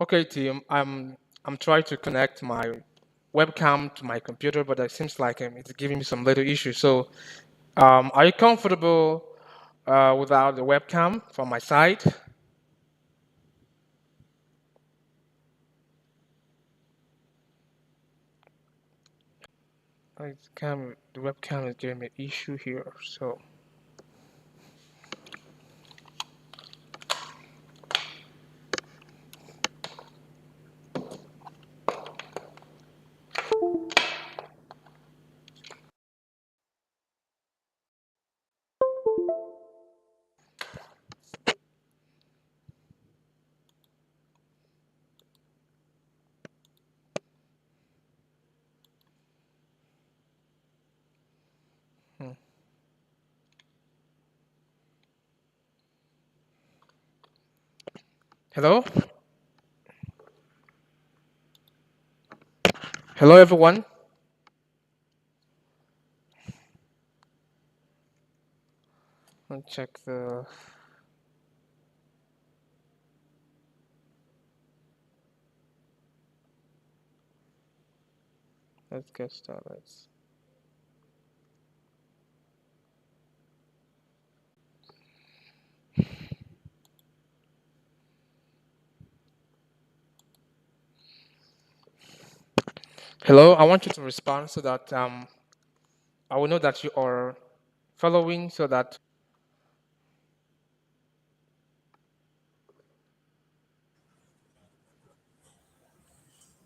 Okay, team. I'm trying to connect my webcam to my computer, but it seems like it's giving me some little issue. So, are you comfortable without the webcam from my side? The webcam is giving me issue here. So, hmm. Hello, hello, everyone. Let's check the. Let's get started. Hello, I want you to respond so that I will know that you are following, so that.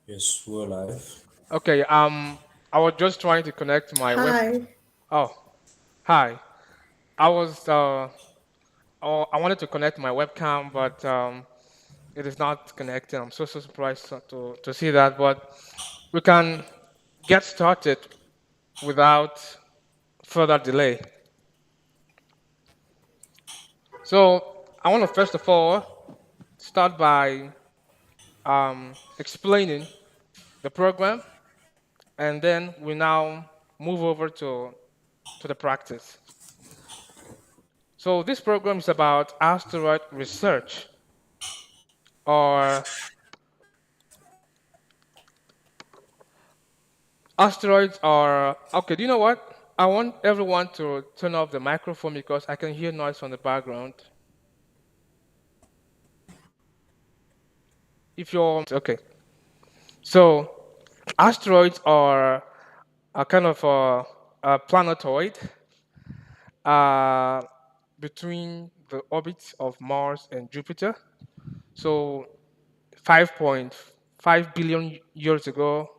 Yes, we're live. Okay. I was just trying to connect my web. Hi. Oh, hi. I was. Oh, I wanted to connect my webcam, but it is not connecting. I'm so surprised to see that. But we can get started without further delay. So I want to first of all start by explaining the program, and then we now move over to the practice. So this program is about asteroid research, or asteroids are okay. Do you know what? I want everyone to turn off the microphone because I can hear noise from the background. If you're okay, so asteroids are a kind of a planetoid uh, between the orbits of Mars and Jupiter. So 5.5 billion years ago,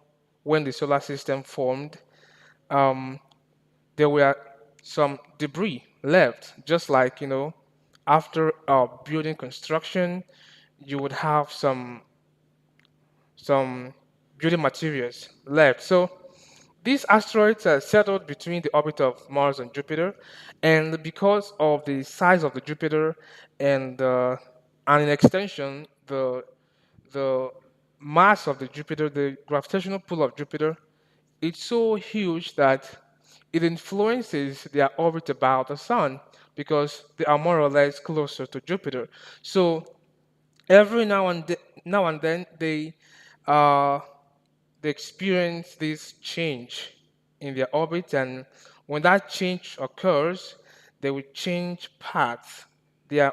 when the solar system formed, um, there were some debris left, just like, after building construction, you would have some building materials left. So these asteroids are settled between the orbit of Mars and Jupiter, and because of the size of the Jupiter and in extension the mass of the Jupiter, the gravitational pull of Jupiter, it's so huge that it influences their orbit about the sun because they are more or less closer to Jupiter. So every now and then uh, they experience this change in their orbit, and when that change occurs, they will change paths. Their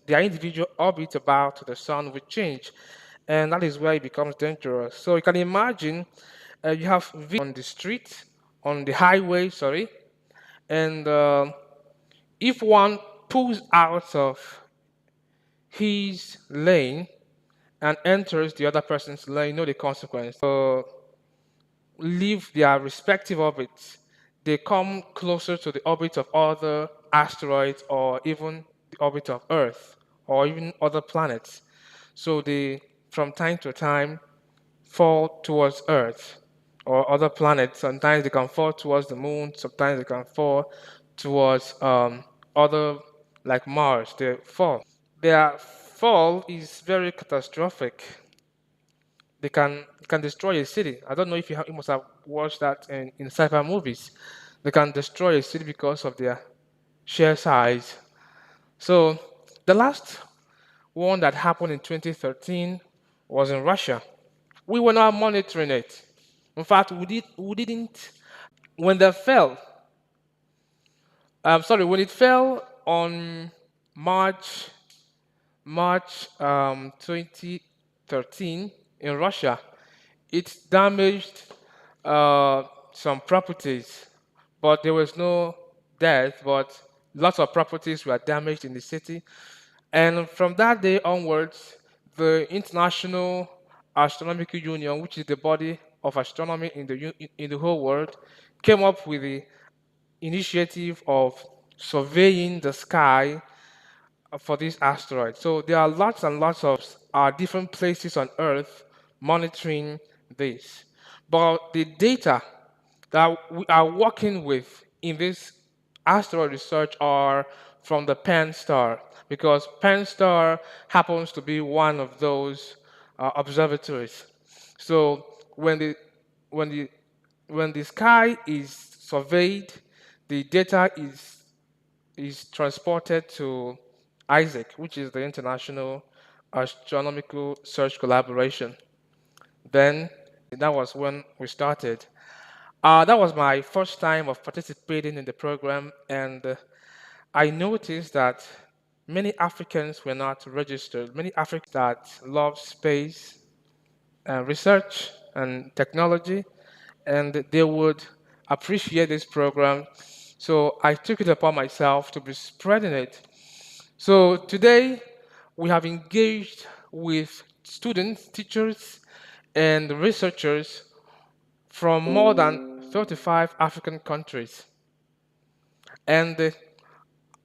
individual orbit about the sun will change, and that is where it becomes dangerous. So you can imagine you have on the street, on the highway, sorry, and if one pulls out of his lane and enters the other person's lane, you know the consequence. Leave their respective orbits. They come closer to the orbit of other asteroids or even the orbit of Earth or even other planets. So they, from time to time, fall towards Earth or other planets. Sometimes they can fall towards the moon. Sometimes they can fall towards other like Mars, they fall. Their fall is very catastrophic. They can destroy a city. I don't know if you must have watched that in sci-fi movies. They can destroy a city because of their sheer size. So the last one that happened in 2013 was in Russia. We were not monitoring it. In fact, we didn't. When they fell, sorry, when it fell on March March 2013 in Russia, it damaged some properties, but there was no death, but lots of properties were damaged in the city. And from that day onwards, the International Astronomical Union, which is the body of astronomy in the whole world, came up with the initiative of surveying the sky for this asteroid. So there are lots and lots of different places on Earth monitoring this. But the data that we are working with in this asteroid research are from the Pan star, because Pan star happens to be one of those observatories. So when the when the sky is surveyed, the data is transported to ISAC, which is the International Astronomical Search Collaboration. Then that was when we started. That was my first time of participating in the program, and I noticed that many Africans were not registered. Many Africans that love space research and technology, and they would appreciate this program. So I took it upon myself to be spreading it. So today we have engaged with students, teachers, and researchers from more than 35 African countries. And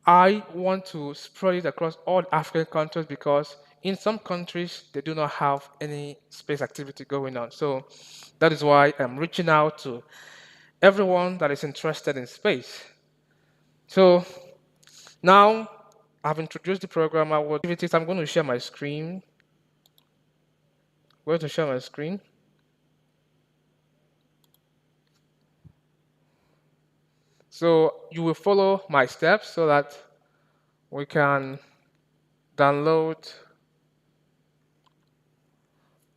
I want to spread it across all African countries because in some countries they do not have any space activity going on. So that is why I'm reaching out to everyone that is interested in space. So now I've introduced the program. I'm going to share my screen. I'm going to share my screen. So you will follow my steps so that we can download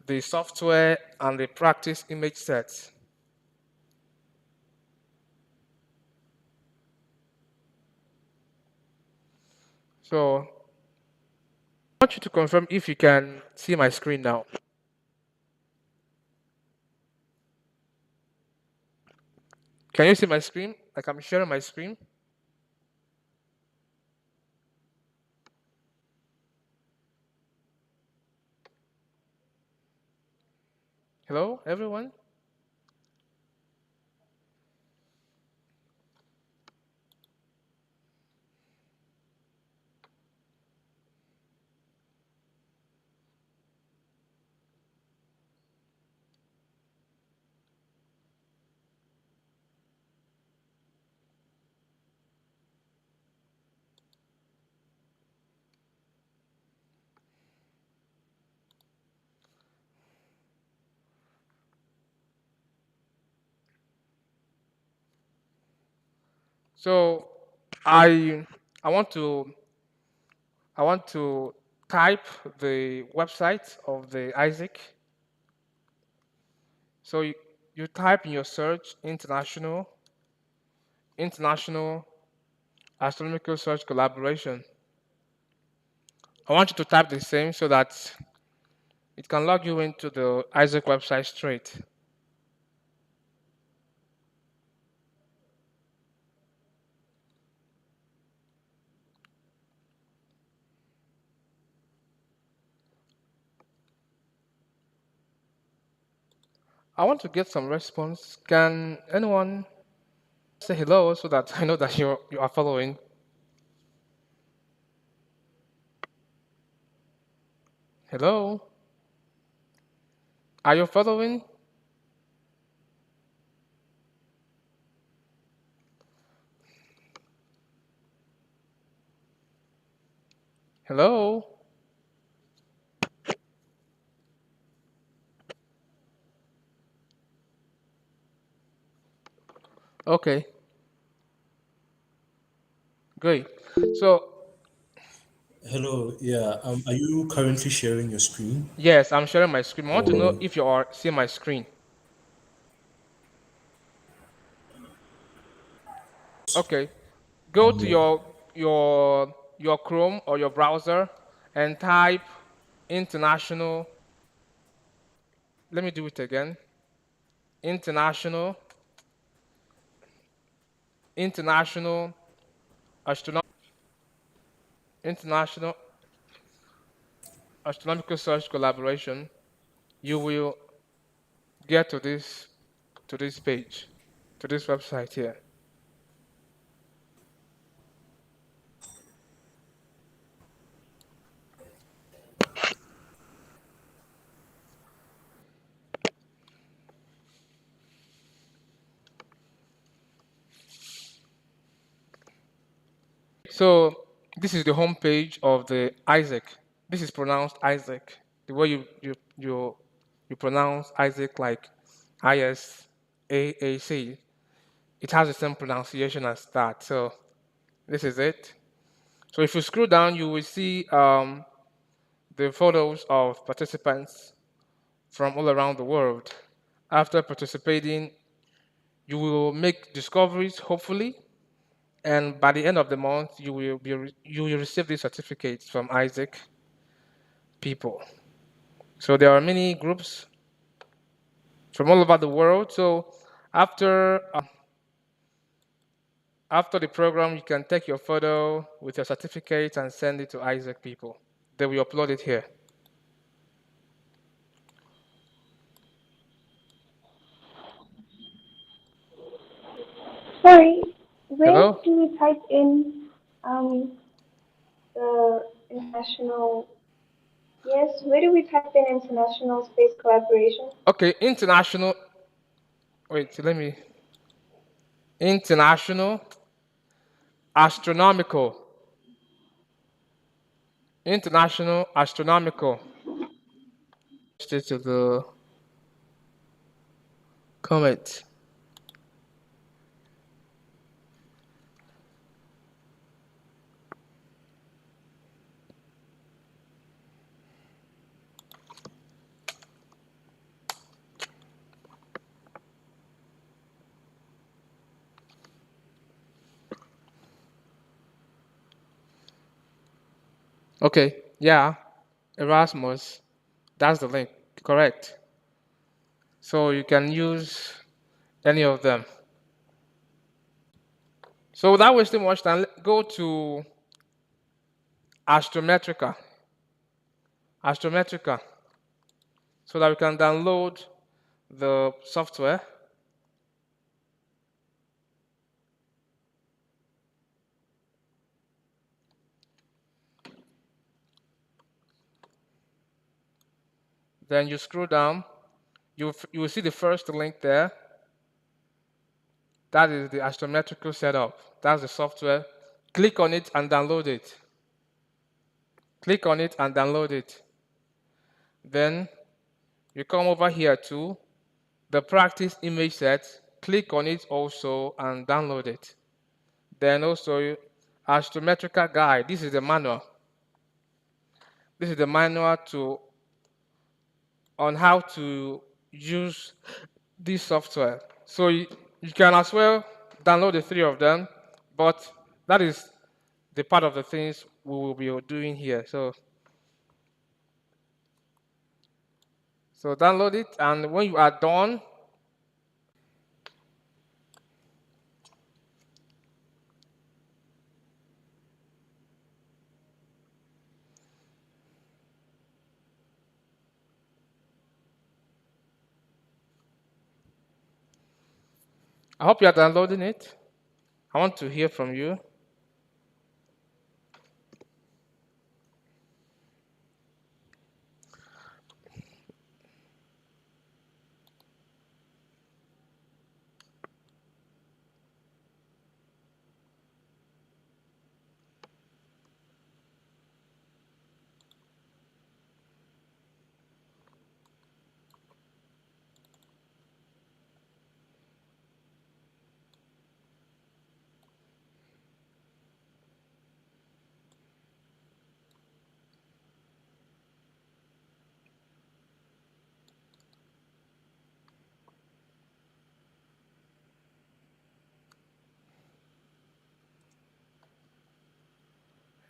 the software and the practice image sets. So I want you to confirm if you can see my screen now. Can you see my screen? Like I'm sharing my screen. Hello, everyone? So I I want to I want to type the website of the Isaac. So you type in your search international astronomical search collaboration. I want you to type the same so that it can log you into the Isaac website straight. I want to get some response. Can anyone say hello so that I know that you are following? Hello? Are you following? Hello? Okay, great. So, Hello, yeah. Are you currently sharing your screen? yes, I'm sharing my screen. I want to know Or if you are seeing my screen. Okay, go to yeah. your Chrome or your browser and type international. Let me do it again. International, international international astronomical search collaboration. You will get to this page, to this website here. So this is the homepage of the Isaac. This is pronounced Isaac. The way you pronounce Isaac like ISAAC. It has the same pronunciation as that. So this is it. So if you scroll down, you will see the photos of participants from all around the world. After participating, you will make discoveries, hopefully, and by the end of the month, you will receive these certificates from Isaac people. So there are many groups from all over the world. So after after the program, you can take your photo with your certificate and send it to Isaac people. They will upload it here. Sorry, where Hello? do we type in um, the international? Yes, where do we type in international space collaboration? Okay, international. Wait, let me. International astronomical. International astronomical. Straight to the comment. Okay, yeah, Erasmus. That's the link. Correct. So you can use any of them. So without wasting much time, go to Astrometrica. Astrometrica. So that we can download the software. Then you scroll down. You will see the first link there. That is the astrometrical setup. That's the software. Click on it and download it. Click on it and download it. Then you come over here to the practice image set. Click on it also and download it. Then also astrometrical guide. This is the manual. This is the manual to on how to use this software. So you can as well download the three of them, but that is the part of the things we will be doing here. So download it, and when you are done, I hope you are downloading it. I want to hear from you.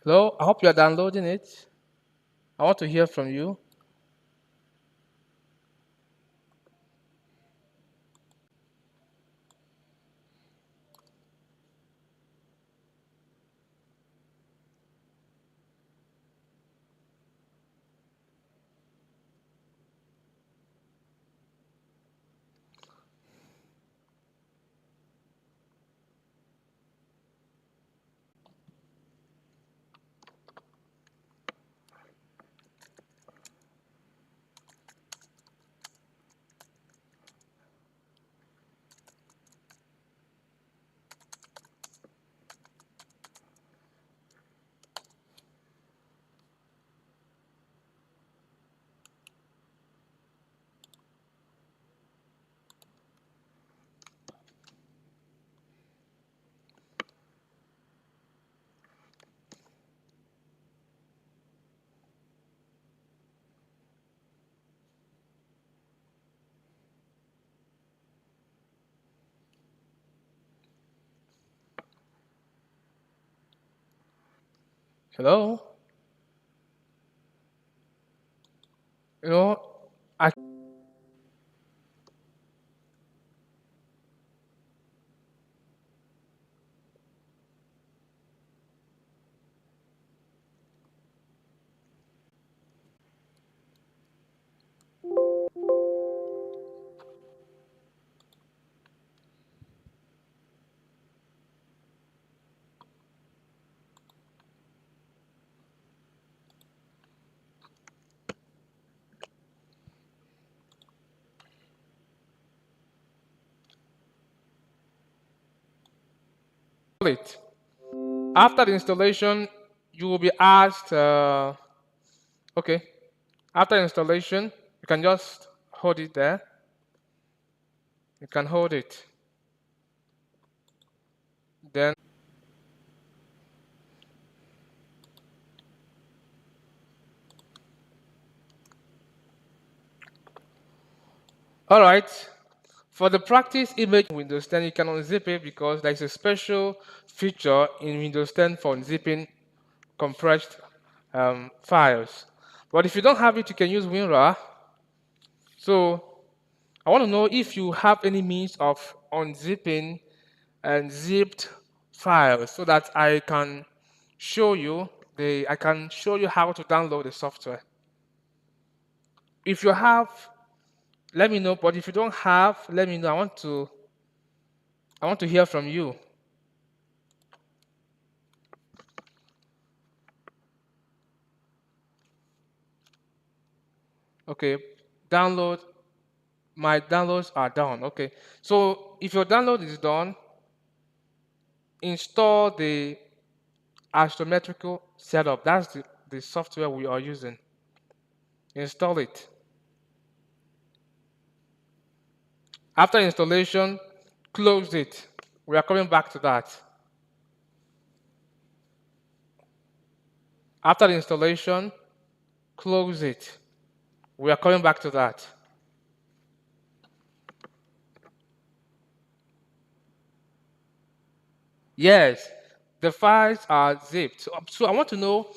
Hello, I hope you are downloading it. I want to hear from you. Hello? You know, I install it. After the installation, you will be asked, okay, after installation, you can just hold it there. You can hold it. Then, all right. For the practice image in Windows 10, you can unzip it because there's a special feature in Windows 10 for unzipping compressed files. But if you don't have it, you can use WinRAR. So I want to know if you have any means of unzipping and zipped files so that I can show you how to download the software. If you have, let me know. But if you don't have, let me know. I want to hear from you. Okay, download. My downloads are done. Okay, so if your download is done, install the astrometrical setup. That's the software we are using. Install it. After installation, close it. We are coming back to that. After the installation, close it. We are coming back to that. Yes, the files are zipped. So I want to know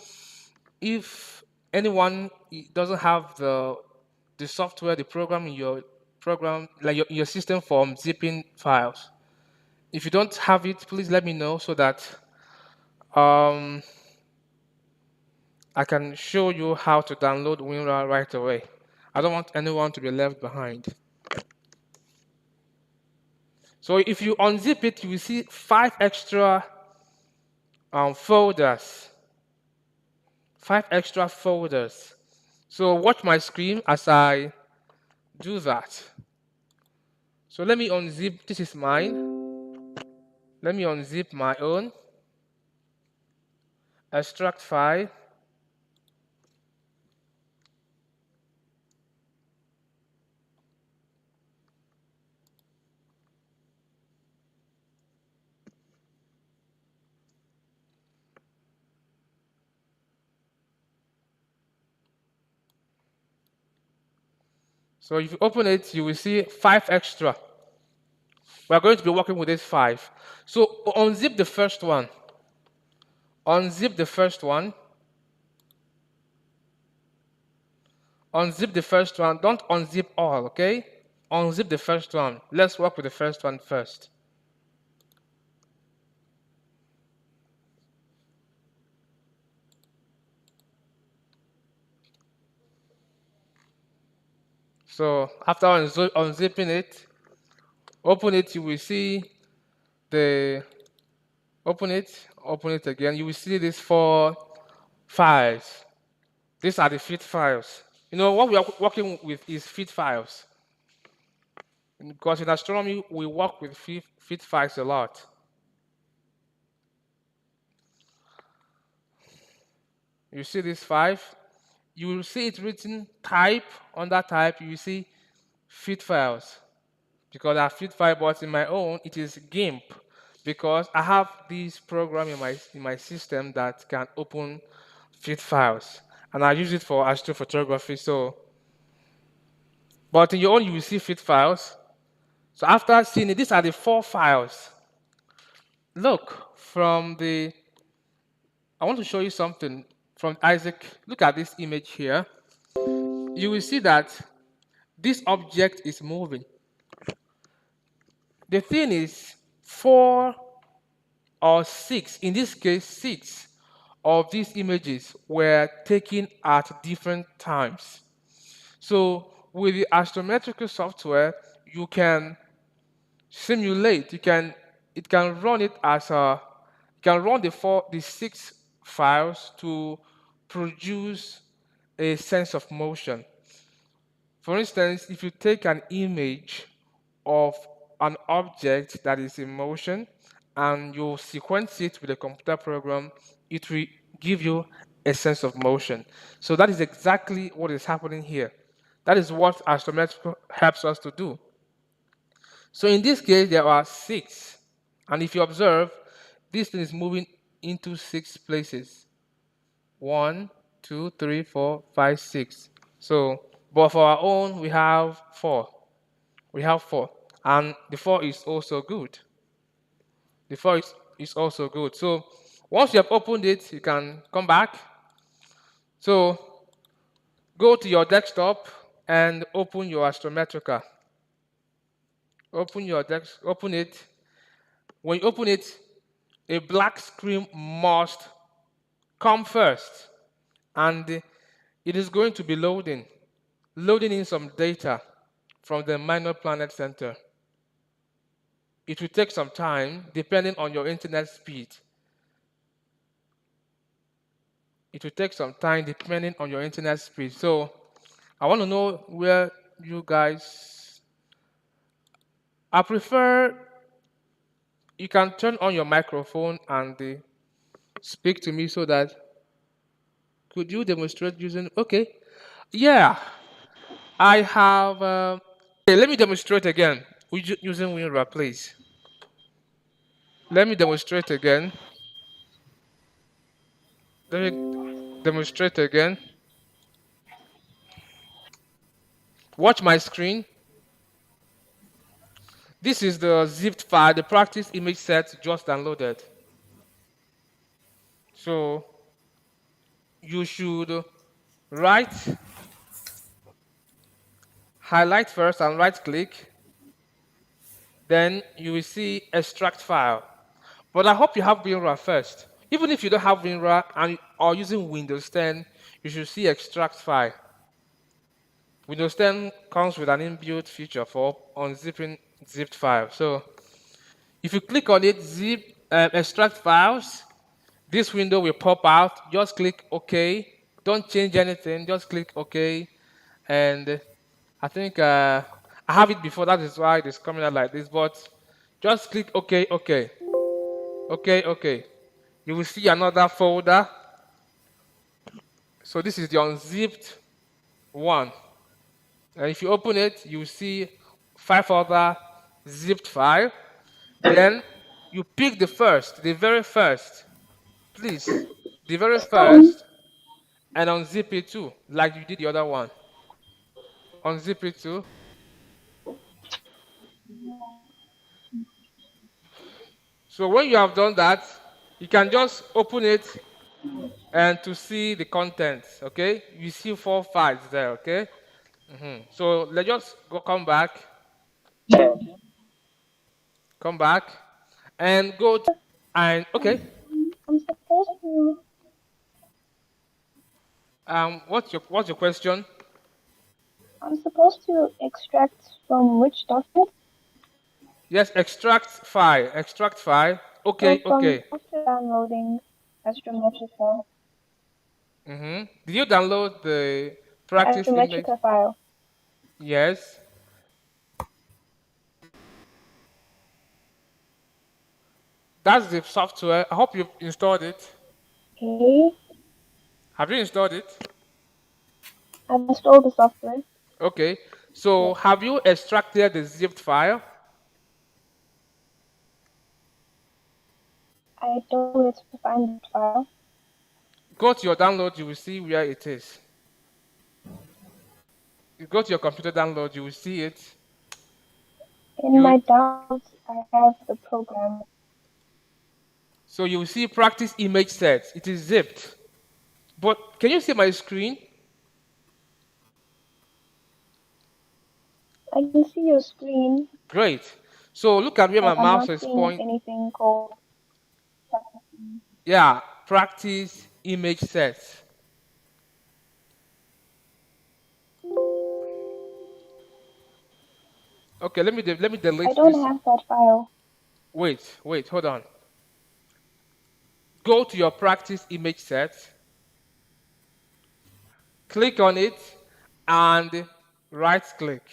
if anyone doesn't have the software, the program in your program, like your system for zipping files. If you don't have it, please let me know so that um, I can show you how to download WinRAR right away. I don't want anyone to be left behind. So if you unzip it, you will see 5 extra folders. 5 extra folders. So watch my screen as I do that. So let me unzip. This is mine. Let me unzip my own. Extract file. So if you open it, you will see 5 extra. We're going to be working with this 5. So unzip the first one. Unzip the first one. Unzip the first one. Don't unzip all, okay? Unzip the first one. Let's work with the first one first. So after unzipping it, open it, you will see the open it again. You will see these four files. These are the feed files. You know what we are working with is feed files because in astronomy we work with feed files a lot. You see these five. You will see it written type under type. You will see feed files because I feed file, but in my own it is GIMP because I have this program in my system that can open feed files, and I use it for astrophotography. So, but in your own you will see feed files. So after seeing it, these are the four files. Look from the. I want to show you something from Isaac. Look at this image here. You will see that this object is moving. The thing is, four or six, in this case, six of these images were taken at different times. So with the astrometrical software, you can simulate, it can run it as a, you can run the six files to produce a sense of motion. For instance, if you take an image of an object that is in motion and you sequence it with a computer program, it will give you a sense of motion. So that is exactly what is happening here. That is what astrometric helps us to do. So in this case, there are six. And if you observe, this thing is moving into six places. One, two, three, four, five, six. So, but for our own, we have four. We have four. And the four is also good. The four is also good. So once you have opened it, you can come back. So go to your desktop and open your Astrometrica. Open it. When you open it, a black screen must come first. And it is going to be loading in some data from the Minor Planet Center. It will take some time depending on your internet speed. It will take some time depending on your internet speed. So I want to know where you guys. I prefer you can turn on your microphone and speak to me so that could you demonstrate using? Okay, yeah, I have. Okay, let me demonstrate again using WinRAR, please. Let me demonstrate again. Let me demonstrate again. Watch my screen. This is the zipped file, the practice image set just downloaded. So you should right highlight first and right click. Then you will see extract file. But I hope you have WinRAR first. Even if you don't have WinRAR and are using Windows 10, you should see extract file. Windows 10 comes with an inbuilt feature for unzipping zipped file. So if you click on it, extract files, this window will pop out. Just click OK. Don't change anything. Just click OK. And I think I have it before. That is why it is coming out like this. But just click OK, OK. OK, OK. You will see another folder. So this is the unzipped one. And if you open it, you will see 5 other zipped file. Then you pick the very first, please, the very Um, first, and unzip it too, like you did the other one. Unzip it too. So when you have done that, You can just open it and to see the contents. Okay, you see 4 files there. Okay, so let's just go come back, and go and okay. I'm supposed to What's your question? I'm supposed to extract from which document? Yes, extract file. So Okay, from okay. after downloading Astrometrica, Did you download the the practice image? Astrometrica file. Yes. That's the software. I hope you've installed it. Okay, Have you installed it? I've installed the software. Okay. So Yes, have you extracted the zipped file? I don't know where to find the file. Go to your download, you will see where it is. You go to your computer download, you will see it. In You my downloads, I have the program. so you will see practice image sets. It is zipped. But can you see my screen? I can see your screen, Great. So look at where my but I'm mouse not is seeing pointing. anything called. Yeah, practice image sets. Okay, let me I delete don't this. have that file. Wait, hold on. Go to your practice image set, click on it, and right click.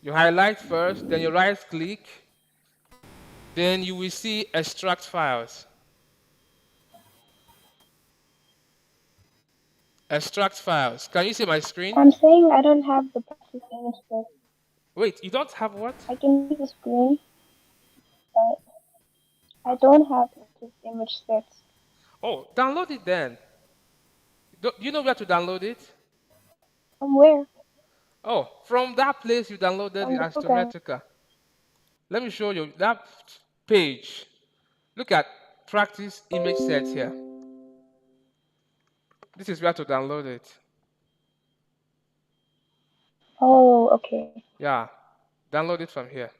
You highlight first, then you right click, then you will see extract files. Extract files. Can you see my screen? I'm saying I don't have the practice image set. Wait, you don't have what? I can see the screen, but I don't have practice image sets. Oh, download it then. Do you know where to download it? From where? Oh, from that place you downloaded the From the program. Astrometrica. Let me show you that page. Look at practice image sets here. This is where to download it. Oh, okay. Yeah, download it from here.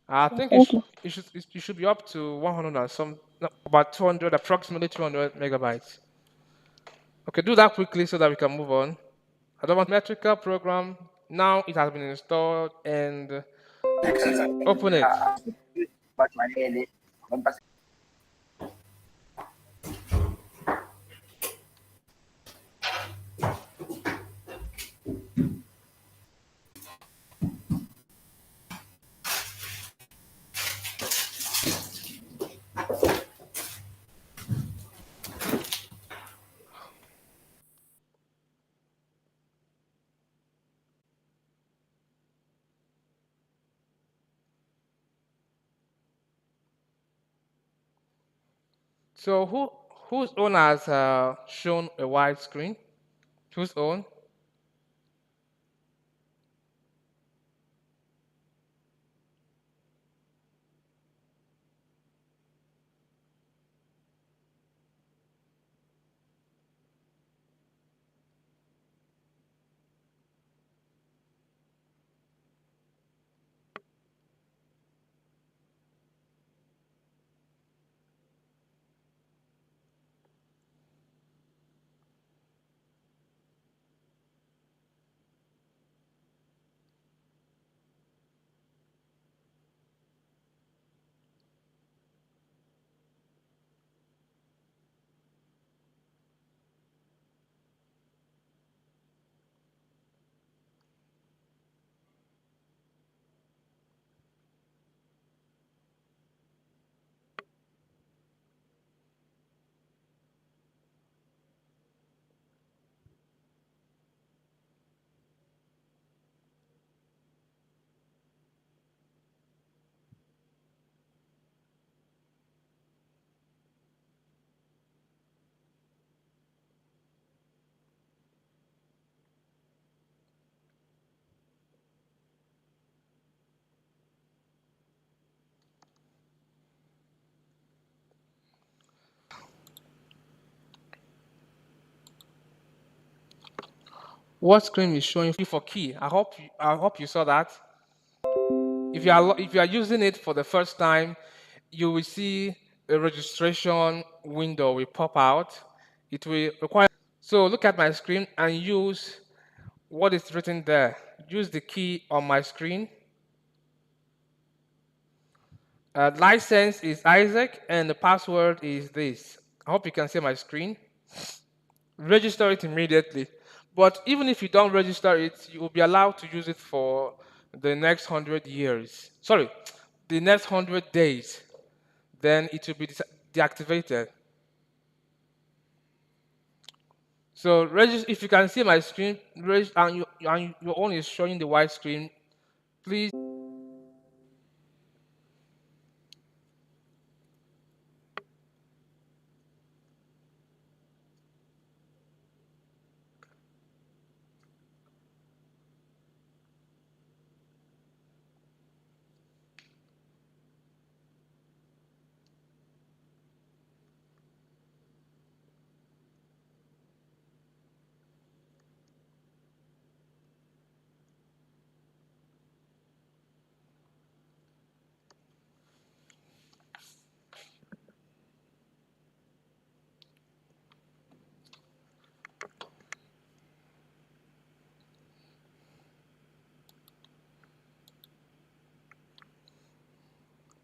I Okay, think thank you. it should be up to 100 and some, no, about 200, approximately 200 megabytes. Okay, do that quickly so that we can move on. Advanced Metrica program. Now it has been installed and open it. So whose own has shown a wide screen? Whose own? What screen is showing for key? I hope you saw that. If you are using it for the first time, you will see a registration window will pop out. It will require. So look at my screen and use what is written there. Use the key on my screen. License is Isaac and the password is this. I hope you can see my screen. Register it immediately. But even if you don't register it, you will be allowed to use it for the next 100 years. Sorry, the next 100 days. Then it will be deactivated. So if you can see my screen, and your own is showing the white screen, please.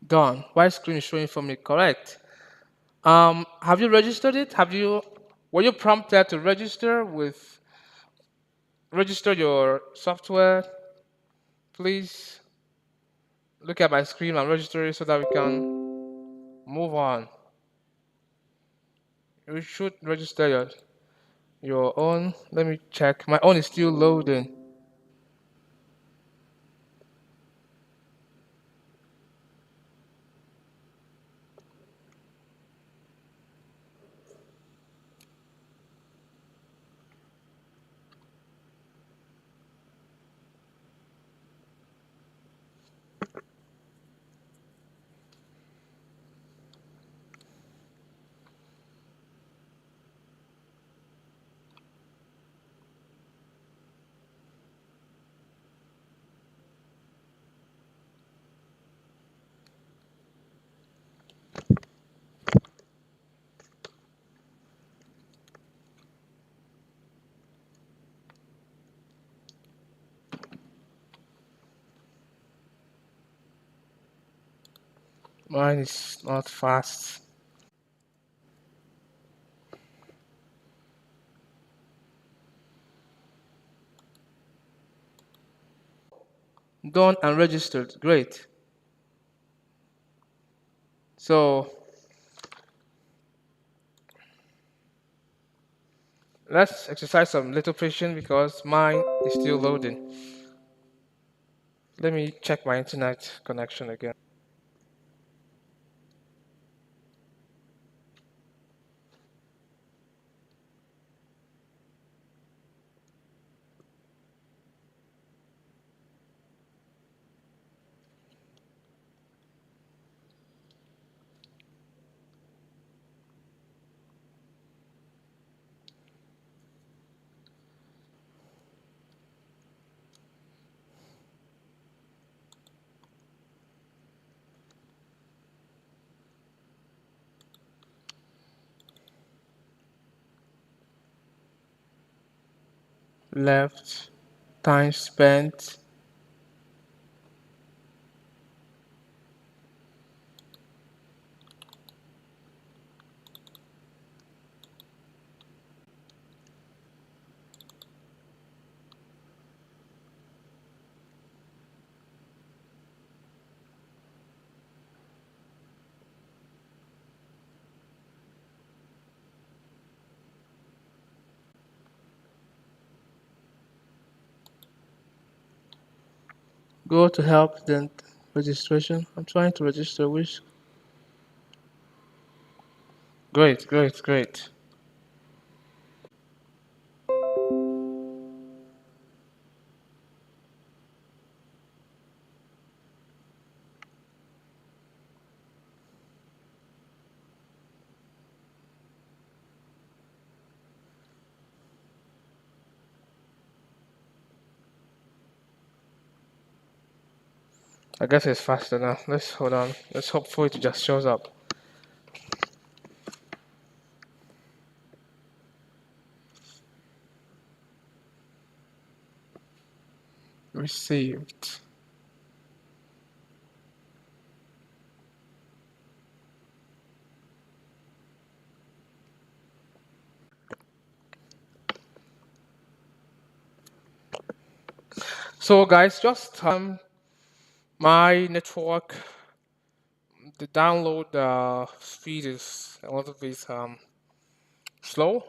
Done. White screen is showing for me. Correct. Have you registered it? Were you prompted to register your software? Please look at my screen and register it so that we can move on. You should register your own. Let me check. My own is still loading. Mine is not fast. Done and registered. Great. So let's exercise some little patience because mine is still loading. Let me check my internet connection again. Left. Time spent. Go to help, then registration. I'm trying to register. Which? Great, great, great. I guess it's faster now. Let's hold on. Let's hope for it just shows up. Received. So guys, just my network, the download speed is a little bit slow.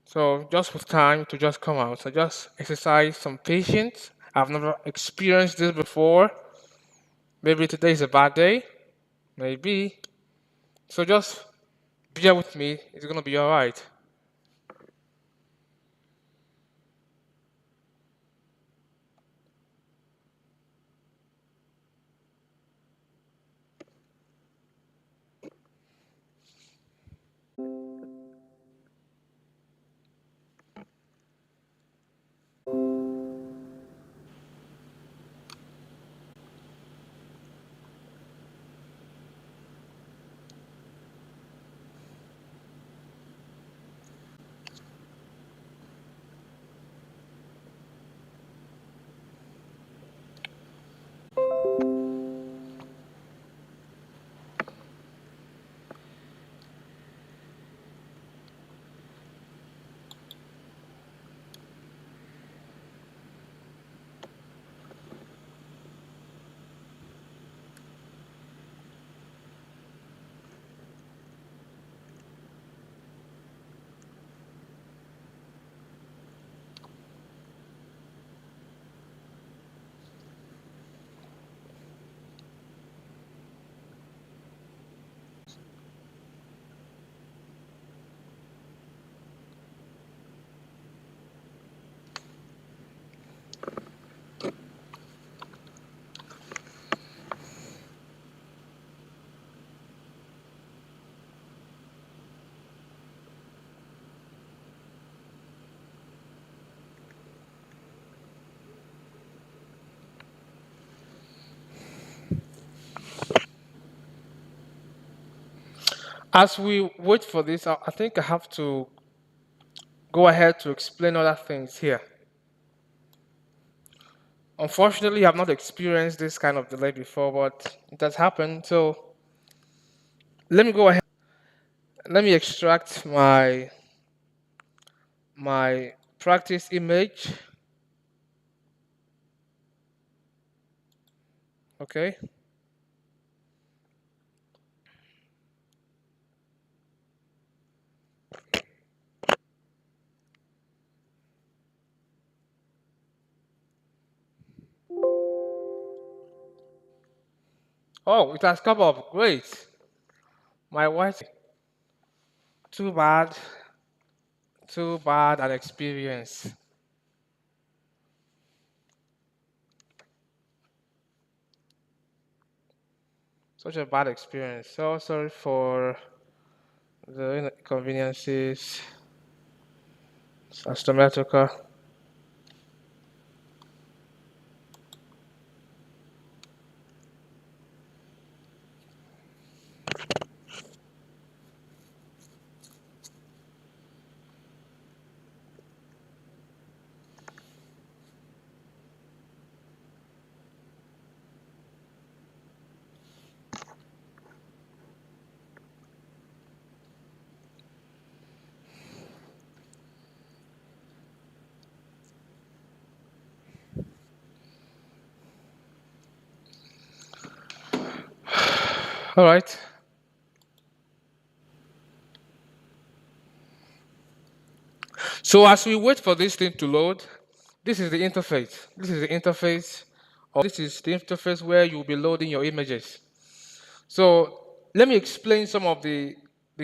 So just with time to just come out. So just exercise some patience. I've never experienced this before. Maybe today is a bad day. Maybe. So just bear with me. It's gonna be alright. As we wait for this, I think I have to go ahead to explain other things here. Unfortunately, I've not experienced this kind of delay before, but it has happened. So let me go ahead. Let me extract my practice image. Okay. Oh, it has come up. Great. My wife. Too bad. Too bad an experience. Such a bad experience. So sorry for the inconveniences. Astrometrica. All right. So as we wait for this thing to load, this is the interface. This is the interface, or this is the interface where you'll be loading your images. So let me explain some of the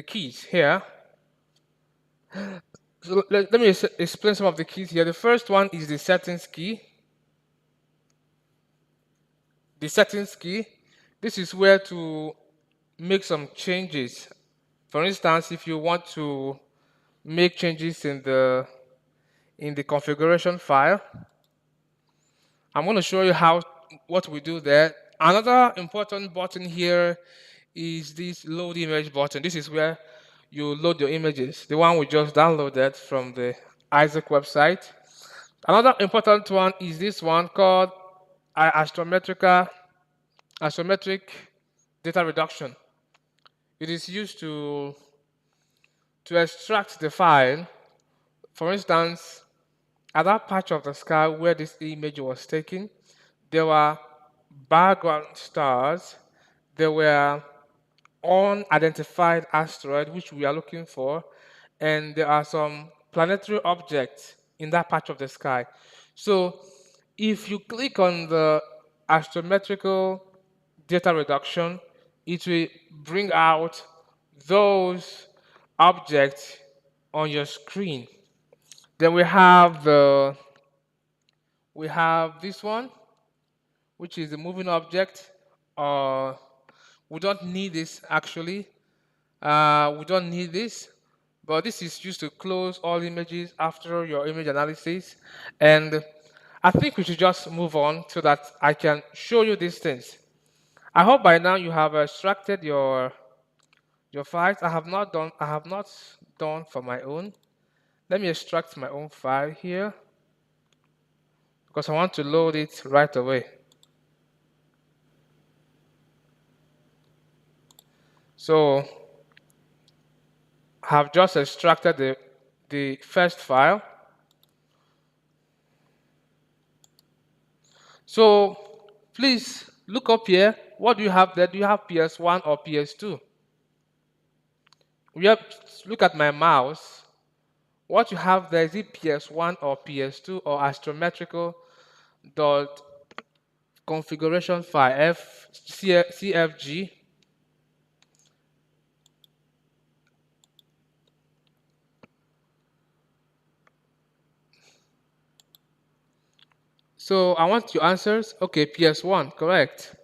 keys here. So let me explain some of the keys here. The first one is the settings key. The settings key. This is where to make some changes. For instance, if you want to make changes in the configuration file, I'm going to show you how what we do there. Another important button here is this load image button. This is where you load your images. The one we just downloaded from the Isaac website. Another important one is this one called astrometric data reduction. It is used to extract the file. For instance, at that patch of the sky where this image was taken, there were background stars, there were unidentified asteroid which we are looking for, and there are some planetary objects in that patch of the sky. So if you click on the astrometrical data reduction, it will bring out those objects on your screen. Then we have this one, which is the moving object. We don't need this actually. We don't need this, but this is used to close all images after your image analysis. And I think we should just move on so that I can show you these things. I hope by now you have extracted your files. I have not done for my own. Let me extract my own file here because I want to load it right away. So I have just extracted the first file. So please look up here. What do you have there? Do you have PS1 or PS2? Look at my mouse. What you have there, is it PS1 or PS2 or astrometrical dot configuration file CFG? So I want your answers. Okay, PS1, correct.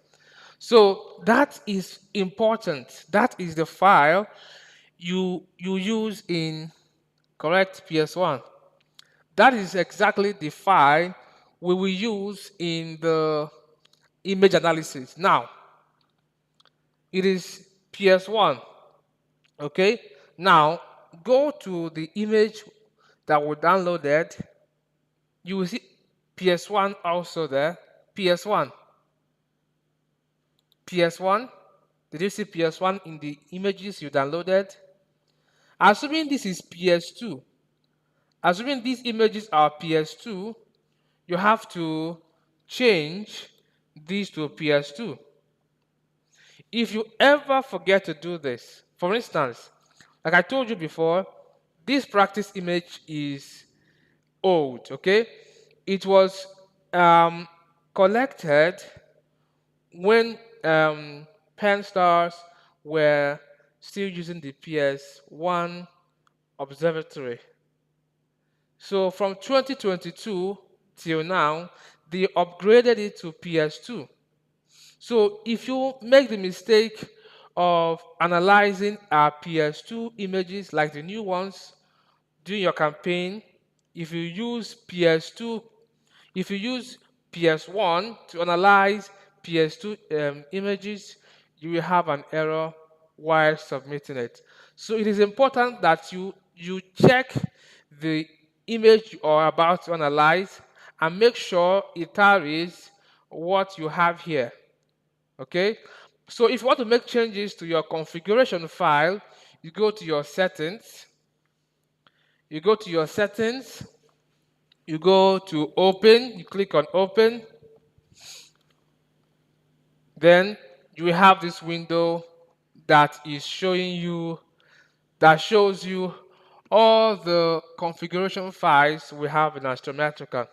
So that is important. That is the file you use in correct PS1. That is exactly the file we will use in the image analysis. Now, it is PS1. Okay? Now, go to the image that we downloaded. You will see PS1 also there. PS1. PS1. Did you see PS1 in the images you downloaded? Assuming this is PS2, assuming these images are PS2, you have to change these to PS2. If you ever forget to do this, for instance, like I told you before, this practice image is old, okay? It was collected when Penn stars were still using the PS1 observatory. So from 2022 till now, they upgraded it to PS2. So if you make the mistake of analyzing our PS2 images like the new ones during your campaign, if you use PS2, if you use PS1 to analyze PS2 images, you will have an error while submitting it. So it is important that you check the image you are about to analyze and make sure it tallies what you have here. Okay? So if you want to make changes to your configuration file, you go to your settings. You go to your settings. You go to open. You click on open. Then you will have this window that is showing you, that shows you all the configuration files we have in Astrometrica.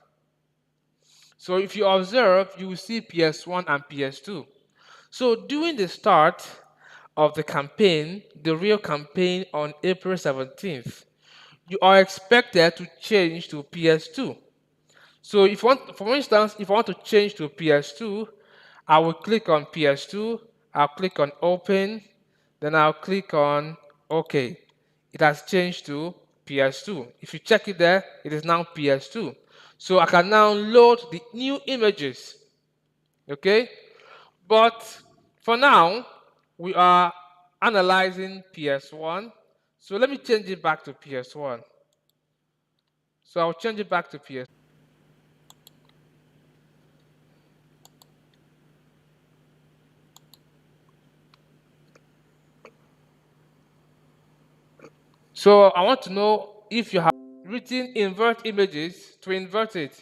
So if you observe, you will see PS1 and PS2. So during the start of the campaign, the real campaign on April 17th, you are expected to change to PS2. So if you want, for instance, if I want to change to PS2, I will click on PS2, I'll click on open, then I'll click on OK. It has changed to PS2. If you check it there, it is now PS2. So I can now load the new images. Okay? But for now, we are analyzing PS1. So let me change it back to PS1. So I'll change it back to PS. So I want to know if you have written invert images to invert it.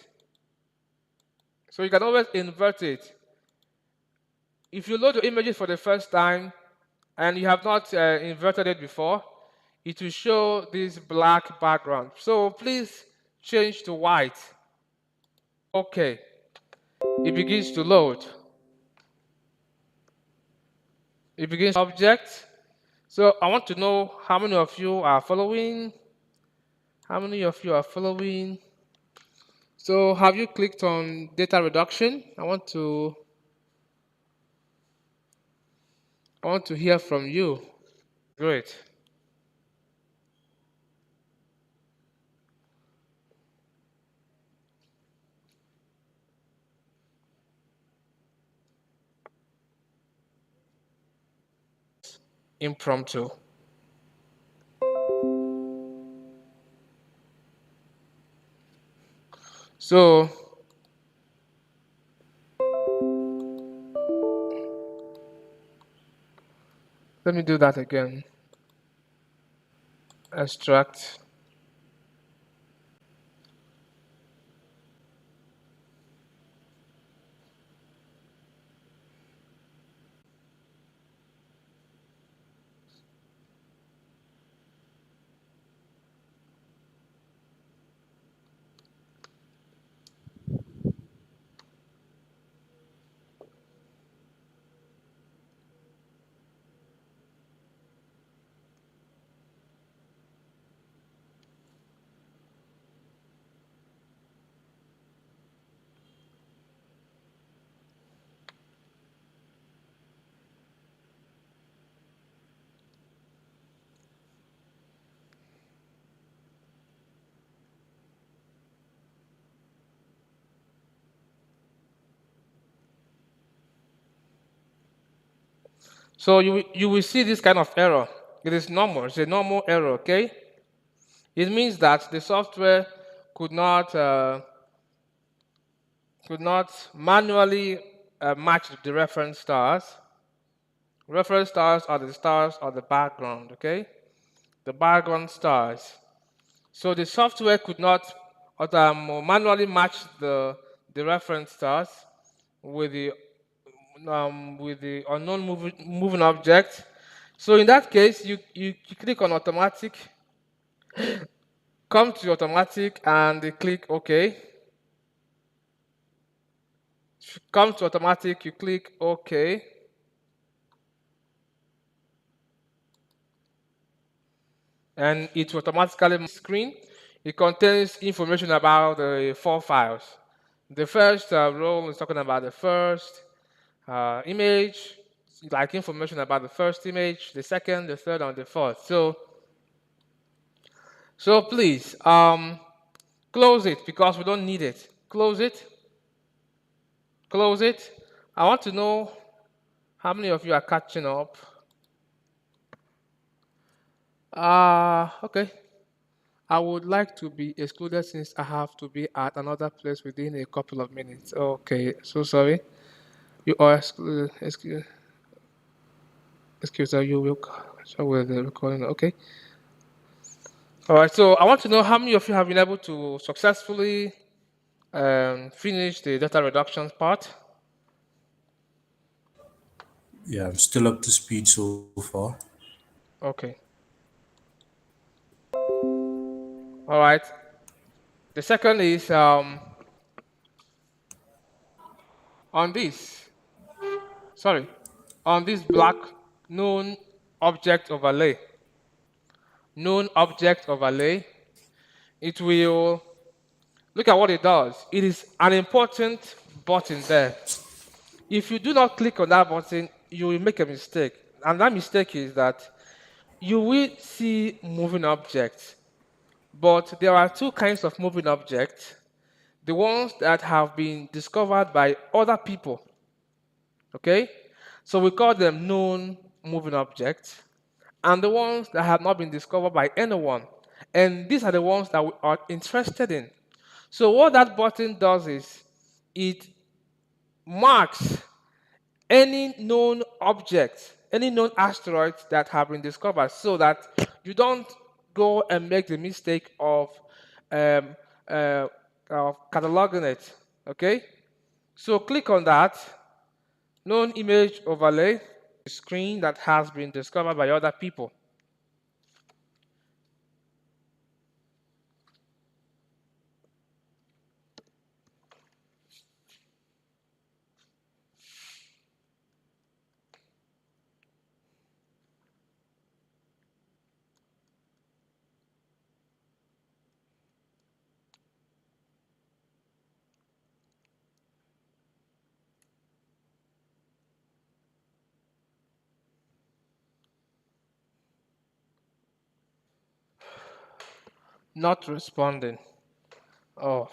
So you can always invert it. If you load your images for the first time and you have not inverted it before, it will show this black background. So please change to white. Okay, it begins to load. It begins object. So I want to know how many of you are following. How many of you are following? So have you clicked on data reduction? I want to hear from you. Great. Impromptu. So let me do that again. Extract. So you will see this kind of error. It is normal. It's a normal error. Okay. It means that the software could not uh, could not manually match the reference stars. Reference stars are the stars of the background. Okay. The background stars. So the software could not manually match the reference stars with the unknown moving object. So in that case, you click on automatic, come to automatic and click OK. Come to automatic, you click OK. And it will automatically screen. It contains information about the 4 files. The first row is talking about the first image, like information about the first image, the second, the third, and the fourth. So please close it because we don't need it. Close it. Close it. I want to know how many of you are catching up. Okay. I would like to be excluded since I have to be at another place within a couple of minutes. Okay, so sorry. You are excluded. Excuse me, you will show with the recording. Okay. All right. So I want to know how many of you have been able to successfully finish the data reduction part. Yeah, I'm still up to speed so far. Okay. All right. The second is on this. Sorry, on this black known object overlay. Known object overlay. It will look at what it does. It is an important button there. If you do not click on that button, you will make a mistake. And that mistake is that you will see moving objects. But there are two kinds of moving objects. The ones that have been discovered by other people Okay? So we call them known moving objects, and the ones that have not been discovered by anyone. And these are the ones that we are interested in. So what that button does is it marks any known objects, any known asteroids that have been discovered, so that you don't go and make the mistake um, uh, of cataloging it. Okay? So click on that known image overlay screen that has been discovered by other people. Not responding. Oh,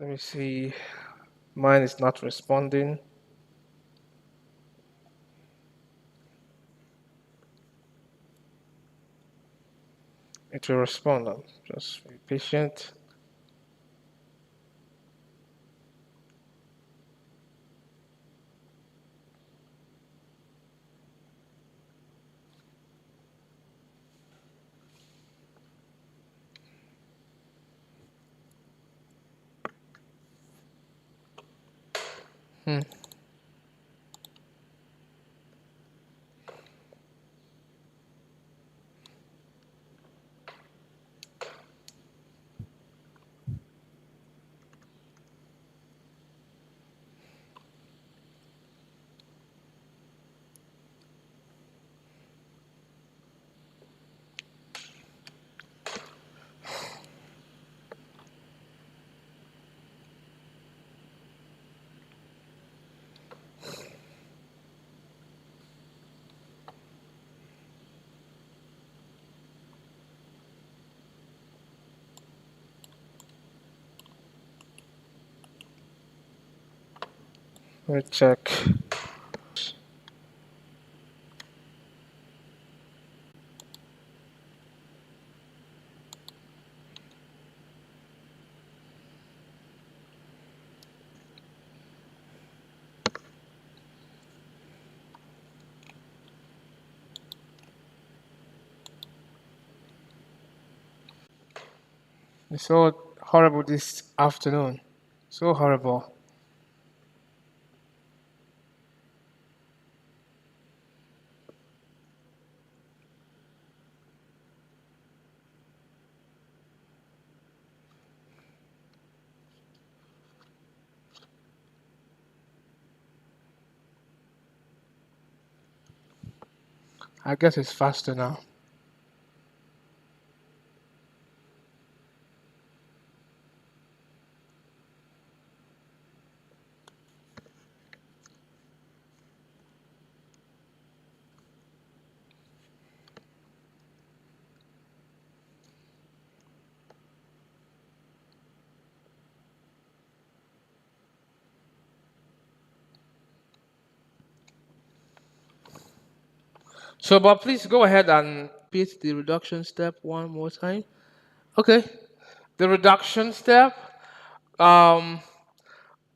let me see. Mine is not responding. It will respond. Just be patient. Hmm. Let me check. It's so horrible this afternoon. So horrible. I guess it's faster now. So, but please go ahead and repeat the reduction step one more time. Okay. The reduction step. Um,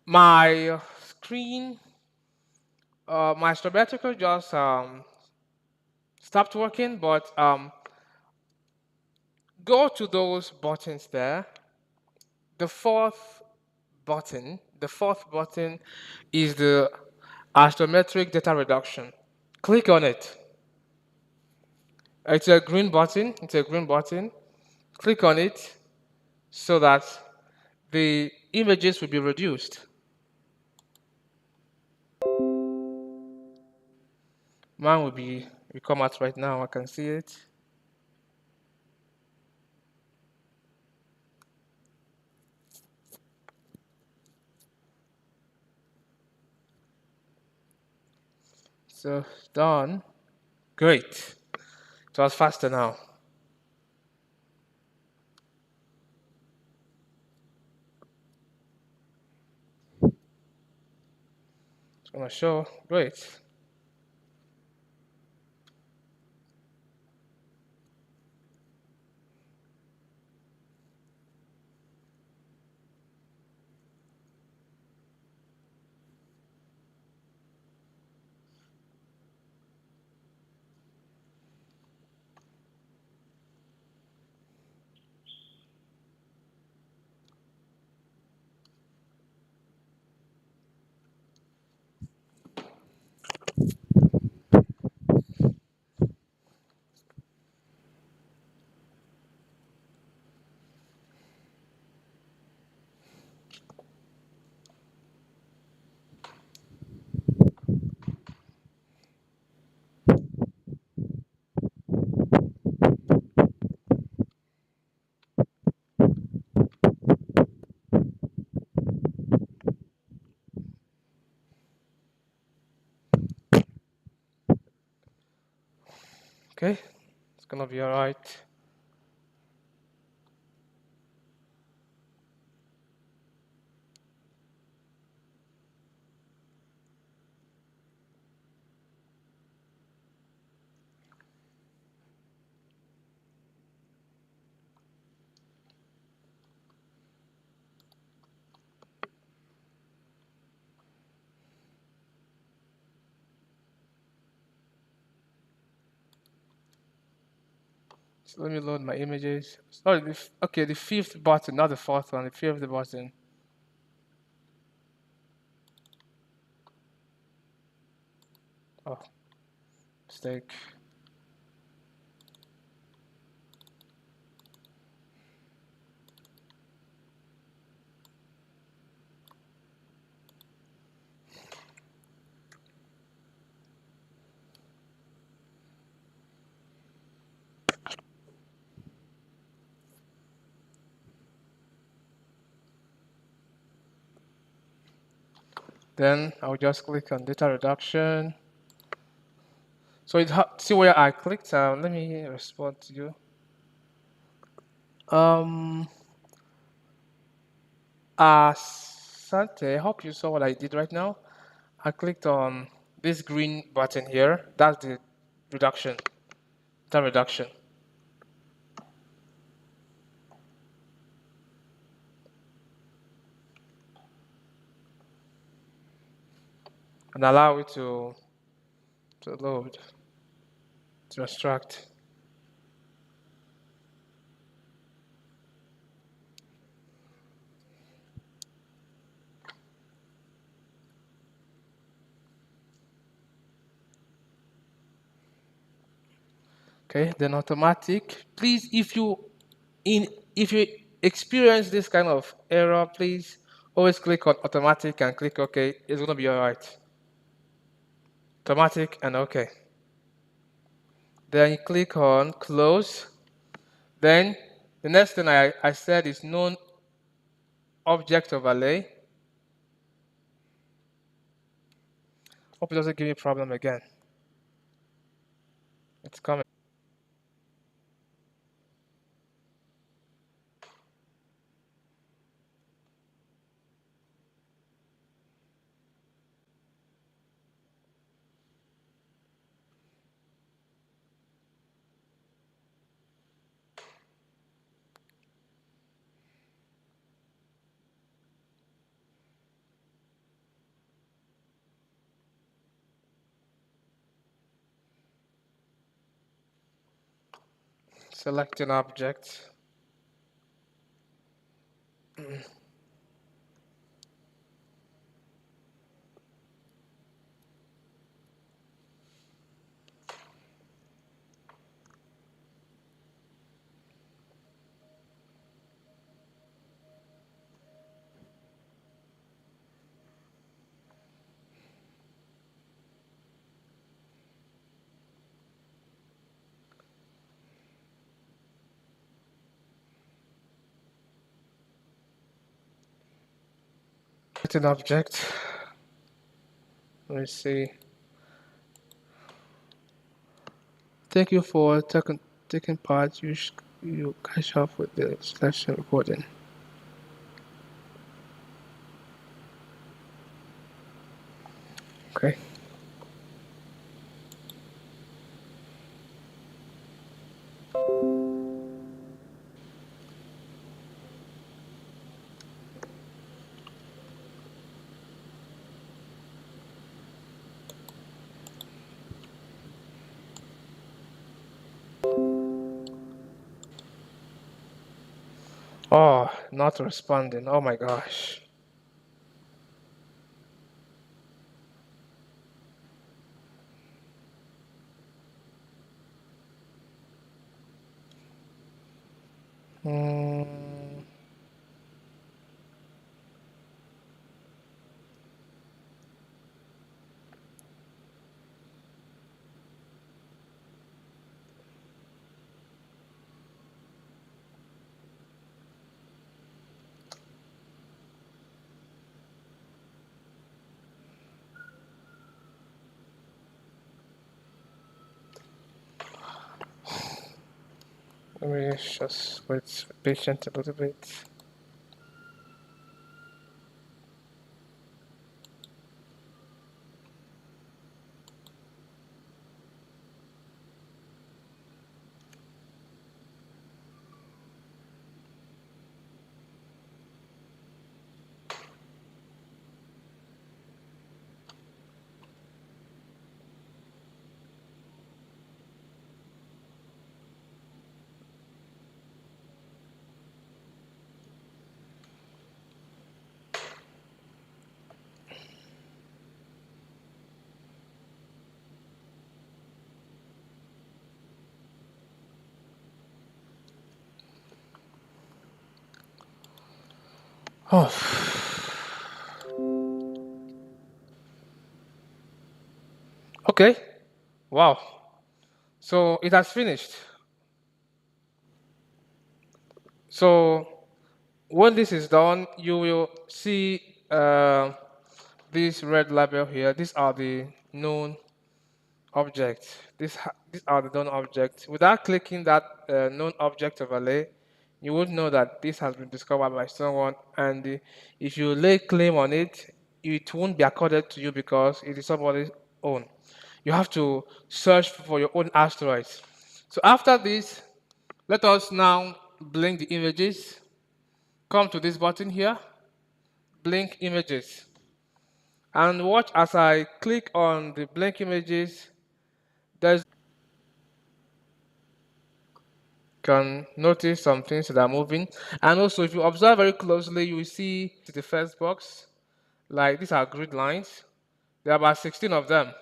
my screen, my astrometrical just stopped working, but go to those buttons there. The fourth button is the astrometric data reduction. Click on it. It's a green button. It's a green button. Click on it so that the images will be reduced. Mine will come out right now. I can see it. So done. Great. It was faster now. gonna show. Great. Okay, it's gonna be all right. So let me load my images. Sorry, okay, the fifth button, not the fourth one, the fifth button. Oh, mistake. Then I'll just click on data reduction. So see where I clicked. Let me respond to you. Um, Sante, I hope you saw what I did right now. I clicked on this green button here. That's the reduction, data reduction, and allow it to load, to extract. Okay, then automatic. Please, if you experience this kind of error, please always click on automatic and click OK. It's gonna be all right. Automatic and OK. Then you click on close. Then the next thing I said is known object overlay. Hope it doesn't give me a problem again. It's coming. Select an object. Select an object. Let me see. Thank you for taking part. You catch up with the selection recording. Okay. Oh, not responding. Oh my gosh. Mm, let me just wait patient a little bit. Oh, okay. Wow. So it has finished. So when this is done, you will see this red label here. These are the known objects. These are the known objects. Without clicking that known object overlay, you would know that this has been discovered by someone. And if you lay claim on it, it won't be accorded to you because it is somebody's own. You have to search for your own asteroids. So after this, let us now blink the images. Come to this button here, blink images. And watch as I click on the blink images, there's can notice some things that are moving. And also, if you observe very closely, you will see the first box. Like these are grid lines. There are about 16 of them.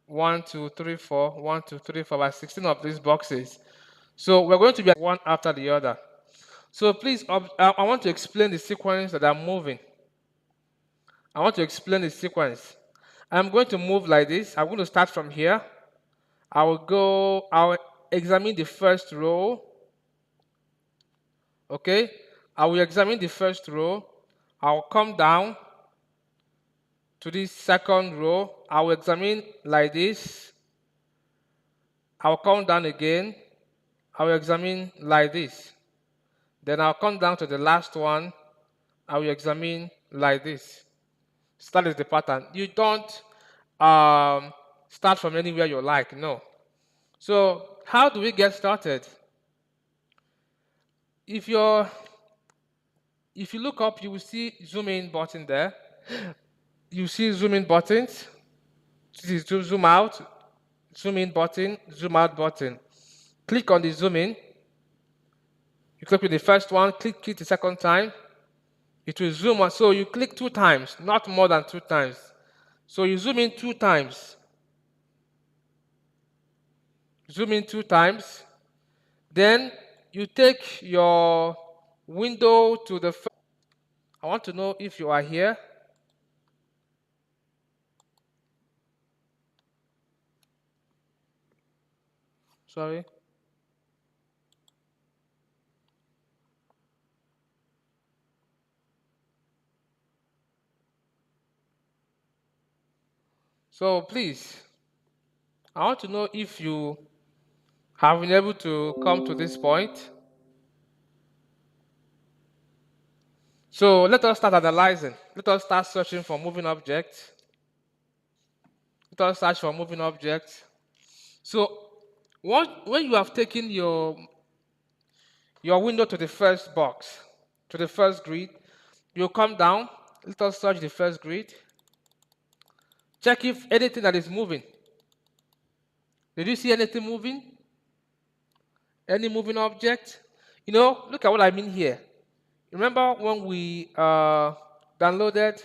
1, 2, 3, 4, 1, 2, 3, 4, about 16 of these boxes. So we're going to be one after the other. So please, I want to explain the sequence that I'm moving. I want to explain the sequence. I'm going to move like this. I'm going to start from here. I'll examine the first row. Okay? I will examine the first row. I'll come down to this second row. I will examine like this. I'll come down again. I will examine like this. Then I'll come down to the last one. I will examine like this. So that is the pattern. You don't start from anywhere you like. No. So how do we get started? If you're if you look up, you will see zoom in button there. You see zoom in buttons. This is zoom out, zoom in button, zoom out button. Click on the zoom in. You click with the first one, click it the second time. It will zoom out. So you click 2 times, not more than 2 times. So you zoom in 2 times. Zoom in 2 times. Then you take your window to the first. I want to know if you are here. Sorry. So please, I want to know if you have been able to come to this point. So let us start analyzing. Let us start searching for moving objects. Let us search for moving objects. So when you have taken your window to the first box, to the first grid, you come down. Let us search the first grid. Check if anything that is moving. Did you see anything moving? Any moving object? Look at what I mean here. Remember when we downloaded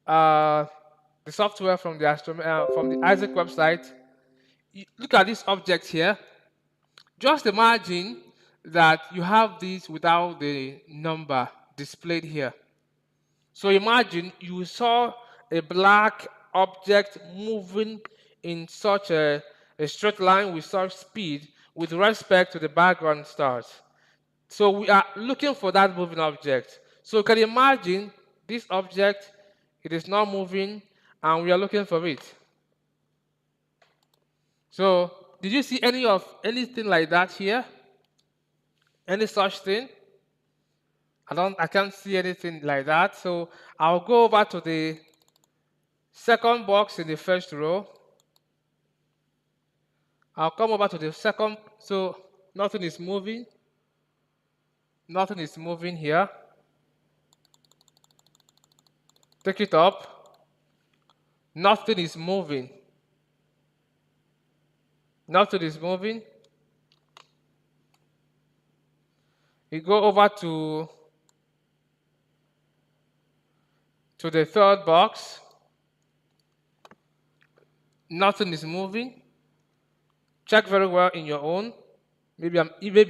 uh, the software from from the Isaac website? Look at this object here. Just imagine that you have this without the number displayed here. So imagine you saw a black object moving in such a straight line with such speed with respect to the background stars. So we are looking for that moving object. So you can imagine this object, it is not moving, and we are looking for it. So did you see anything like that here? Any such thing? I can't see anything like that. So I'll go over to the second box in the first row. I'll come over to the second. So nothing is moving. Nothing is moving here. Take it up. Nothing is moving. Nothing is moving. You go over to the third box. Nothing is moving. Check very well in your own. Maybe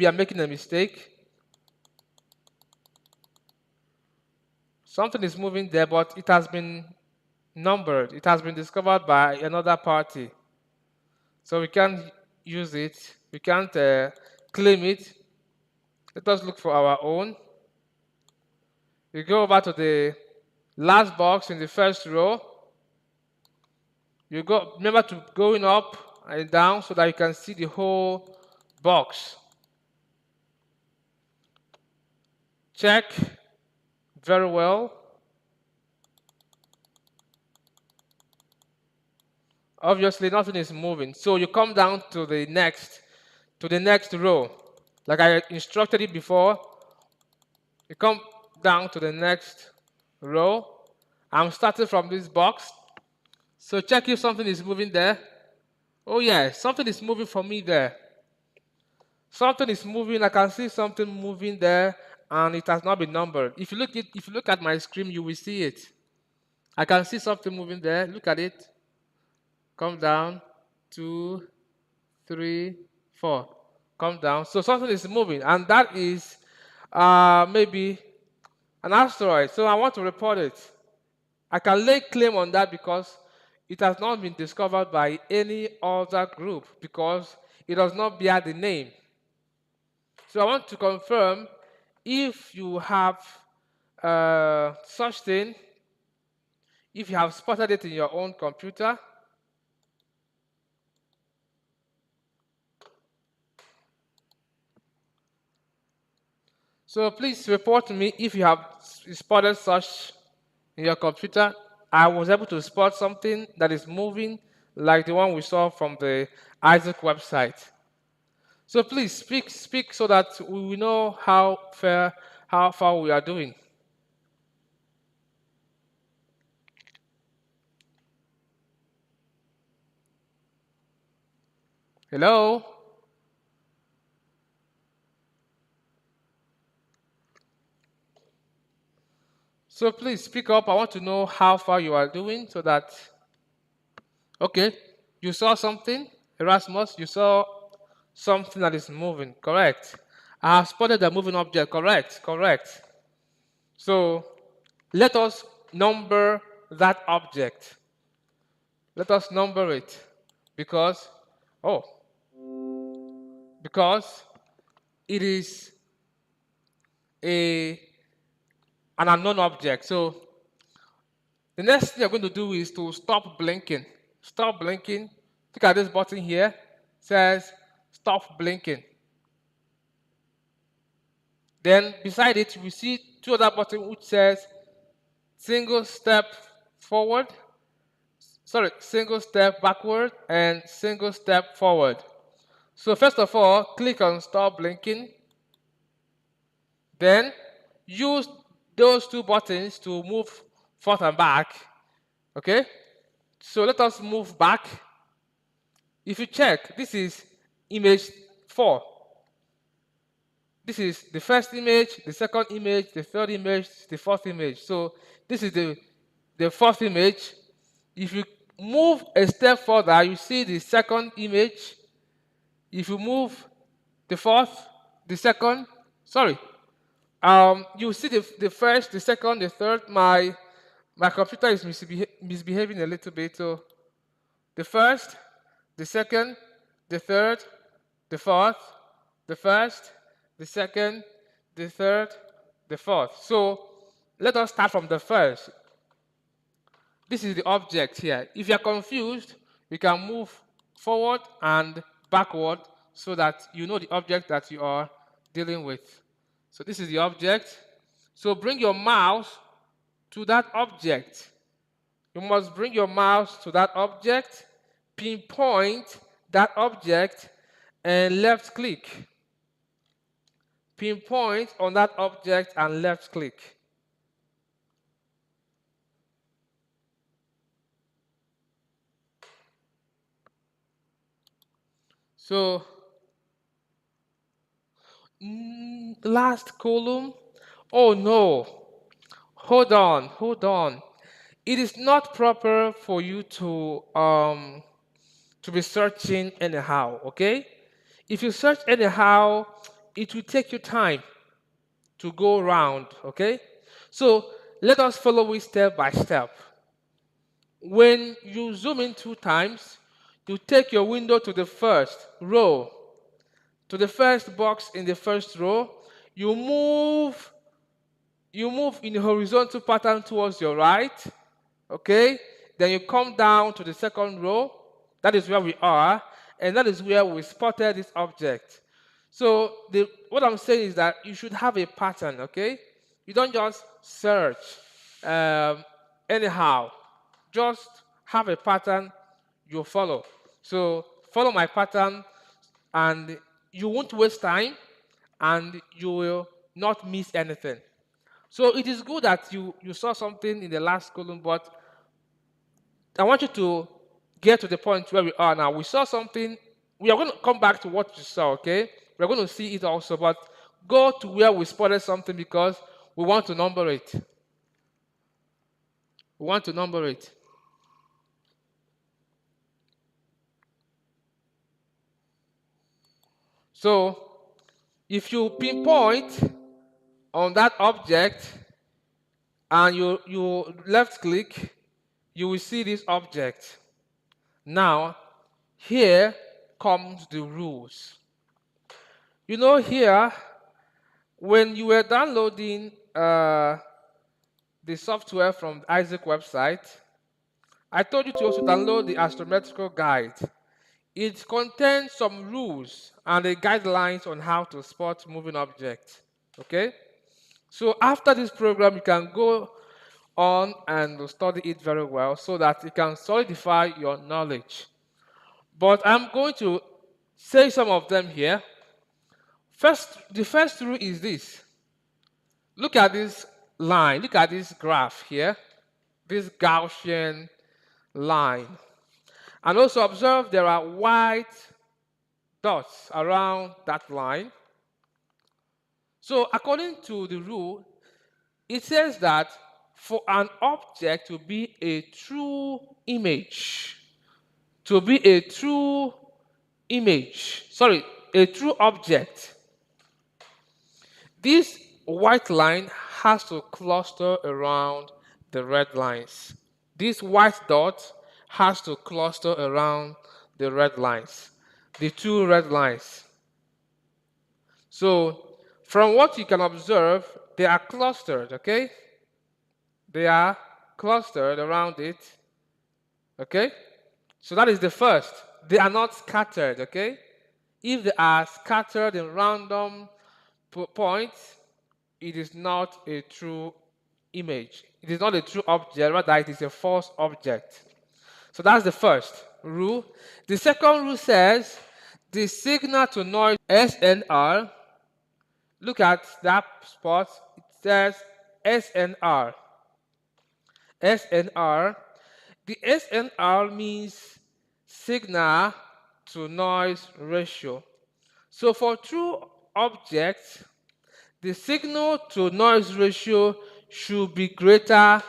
I'm making a mistake. Something is moving there, but it has been numbered. It has been discovered by another party. So we can't use it. We can't claim it. Let us look for our own. We go over to the last box in the first row. Remember to going up and down so that you can see the whole box. Check very well. Obviously, nothing is moving. So you come down to the next row. Like I instructed you before, you come down to the next row. I'm starting from this box. So check if something is moving there. Oh yeah, something is moving for me there. Something is moving. I can see something moving there, and it has not been numbered. If you look at my screen, you will see it. I can see something moving there. Look at it. Come down. 2, 3, 4. Come down. So something is moving, and that is maybe an asteroid. So I want to report it. I can lay claim on that because it has not been discovered by any other group because it does not bear the name. So I want to confirm if you have such thing, if you have spotted it in your own computer. So please report to me if you have spotted such in your computer. I was able to spot something that is moving like the one we saw from the Isaac website. So please speak so that we will know how far we are doing. Hello? So please speak up. I want to know how far you are doing so that, okay, you saw something, Erasmus, you saw something that is moving, correct? I have spotted a moving object, correct. So let us number that object. Let us number it because, oh, because it is an unknown object. So the next thing you're going to do is to stop blinking. Stop blinking. Look at this button here. It says stop blinking. Then beside it, we see two other buttons which says single step forward, single step backward and single step forward. So first of all, click on stop blinking. Then use those two buttons to move forth and back. Okay? So let us move back. If you check, this is image 4. This is the first image, the second image, the third image, the fourth image. So this is the fourth image. If you move a step further, you see the second image. If you move the fourth, the second, sorry, you see the first, the second, the third. My computer is misbehaving a little bit. So the first, the second, the third, the fourth, the first, the second, the third, the fourth. So let us start from the first. This is the object here. If you are confused, you can move forward and backward so that you know the object that you are dealing with. So this is the object. So bring your mouse to that object. You must bring your mouse to that object, pinpoint that object, and left click. Pinpoint on that object and left click. So, last column. Oh no, hold on. It is not proper for you to be searching anyhow, okay? If you search anyhow, it will take you time to go around, okay? So let us follow it step by step. When you zoom in 2 times, you take your window to the first row, to the first box in the first row. You move, you move in a horizontal pattern towards your right, okay? Then you come down to the second row. That is where we are, and that is where we spotted this object. So what I'm saying is that you should have a pattern, okay? You don't just search anyhow. Just have a pattern you follow. So follow my pattern, and you won't waste time, and you will not miss anything. So it is good that you saw something in the last column, but I want you to get to the point where we are now. We saw something. We are going to come back to what you saw, okay? We're going to see it also, but go to where we spotted something because we want to number it. We want to number it. So if you pinpoint on that object and you left click, you will see this object. Now, here comes the rules. You know, here, when you were downloading the software from the Isaac website, I told you to also download the astrometrical guide. It contains some rules and the guidelines on how to spot moving objects. Okay? So after this program, you can go on and study it very well so that you can solidify your knowledge. But I'm going to say some of them here. The first rule is this. Look at this line. Look at this graph here. This Gaussian line. And also observe there are white dots around that line. So according to the rule, it says that for an object to be a true image, a true object, this white line has to cluster around the red lines. This white dot has to cluster around the red lines, the two red lines. So from what you can observe, they are clustered, okay? They are clustered around it, okay? So that is the first. They are not scattered, okay? If they are scattered in random points, it is not a true image. It is not a true object, rather it is a false object. So that's the first rule. The second rule says the signal to noise SNR, look at that spot, it says SNR. SNR. The SNR means signal to noise ratio. So for true objects, the signal to noise ratio should be greater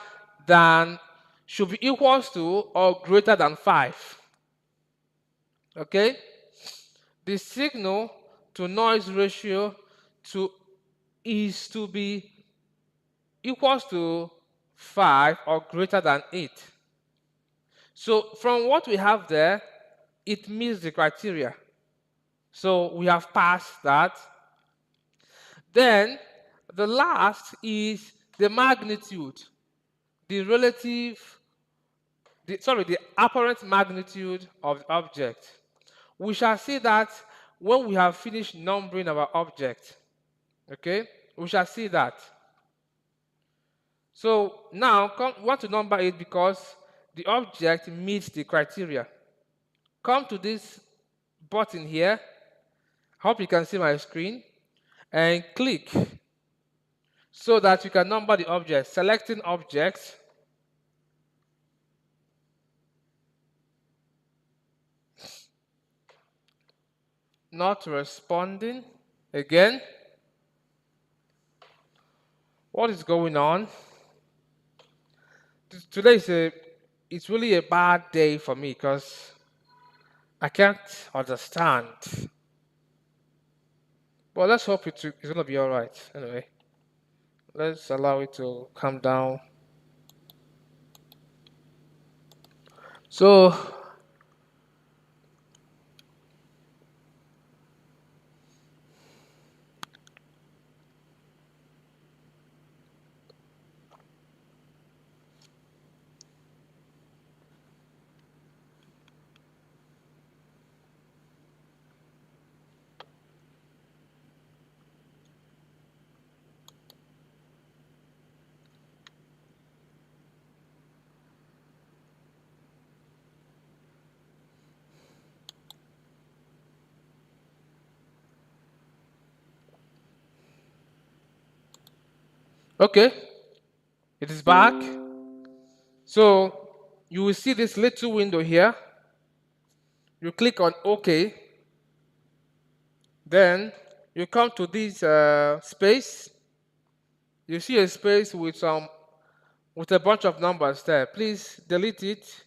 than, should be equals to or greater than 5. Okay? The signal to noise ratio to is to be equals to 5 or greater than 8. So from what we have there, it meets the criteria. So we have passed that. Then the last is the magnitude, the relative, the apparent magnitude of the object. We shall see that when we have finished numbering our object. Okay? We shall see that. So now we want to number it because the object meets the criteria. Come to this button here. Hope you can see my screen. And click so that you can number the object. Selecting objects. Not responding. Again. What is going on? Today it's really a bad day for me because I can't understand. But let's hope it's going to be all right. Anyway, let's allow it to calm down. So, okay, it is back. So, you will see this little window here. You click on OK. Then, you come to this space. You see a space with a bunch of numbers there. Please delete it.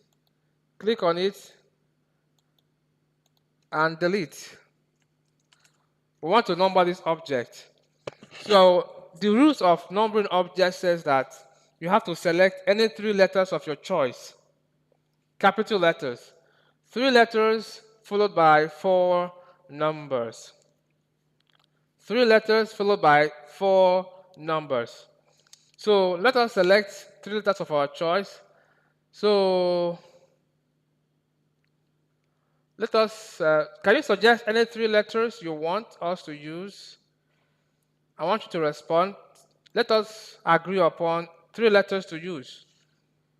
Click on it and delete. We want to number this object. So the rules of numbering objects says that you have to select any 3 letters of your choice. Capital letters. 3 letters followed by 4 numbers. 3 letters followed by 4 numbers. So let us select 3 letters of our choice. So let us, can you suggest any 3 letters you want us to use? I want you to respond. Let us agree upon 3 letters to use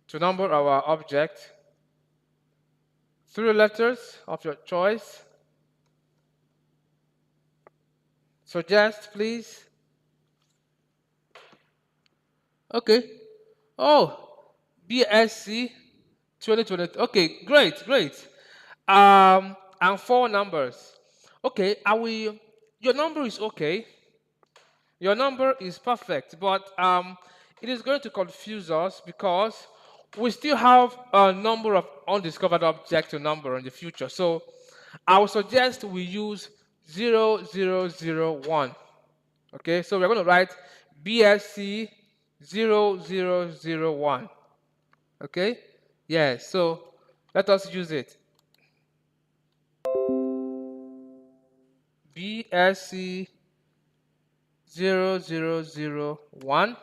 to number our object. 3 letters of your choice. Suggest, please. Okay. Oh, BSC 2020. Okay, great, great. And 4 numbers. Okay, your number is okay. Your number is perfect, but it is going to confuse us because we still have a number of undiscovered objects to number in the future. So I would suggest we use 0001. Okay, so we're going to write BSC 0001. Okay, yes, so let us use it. BSC 0001.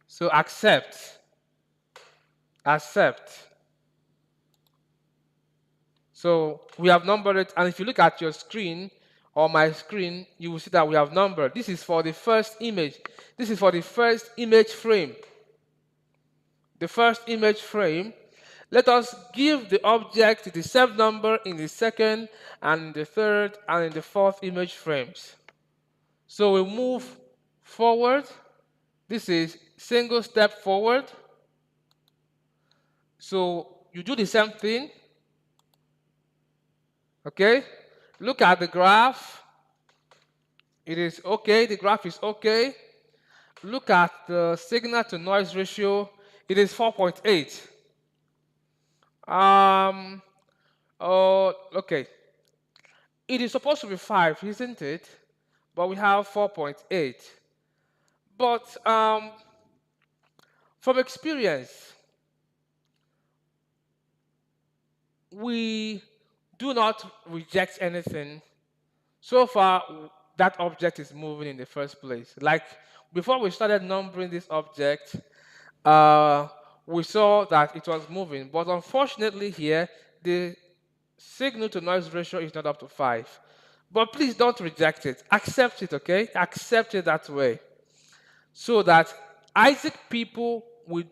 So accept. So we have numbered it, and if you look at your screen or my screen, you will see that we have numbered. This is for the first image. This is for the first image frame. The first image frame. Let us give the object the same number in the second and in the third and in the fourth image frames. So we move forward. This is single step forward. So you do the same thing. Okay? Look at the graph. It is okay. The graph is okay. Look at the signal to noise ratio. It is 4.8. Oh, okay. It is supposed to be 5, isn't it? But we have 4.8. But from experience, we do not reject anything. So far, that object is moving in the first place. Like before we started numbering this object, uh, we saw that it was moving. But unfortunately here, the signal to noise ratio is not up to 5. But please don't reject it. Accept it, okay? Accept it that way. So that Isaac people will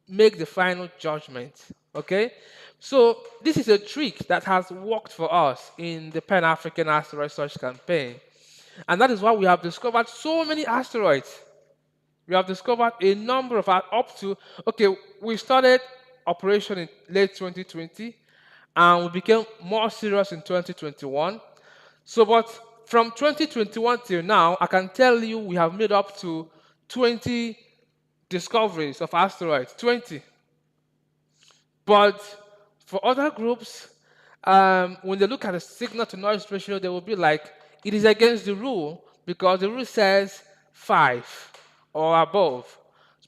make the final judgment. Okay? So this is a trick that has worked for us in the Pan African Asteroid Search Campaign. And that is why we have discovered so many asteroids. We have discovered a number of up to, okay, we started operation in late 2020 and we became more serious in 2021. So, but from 2021 till now, I can tell you we have made up to 20 discoveries of asteroids, 20. But for other groups, when they look at the signal to noise ratio, they will be like, it is against the rule because the rule says 5 or above.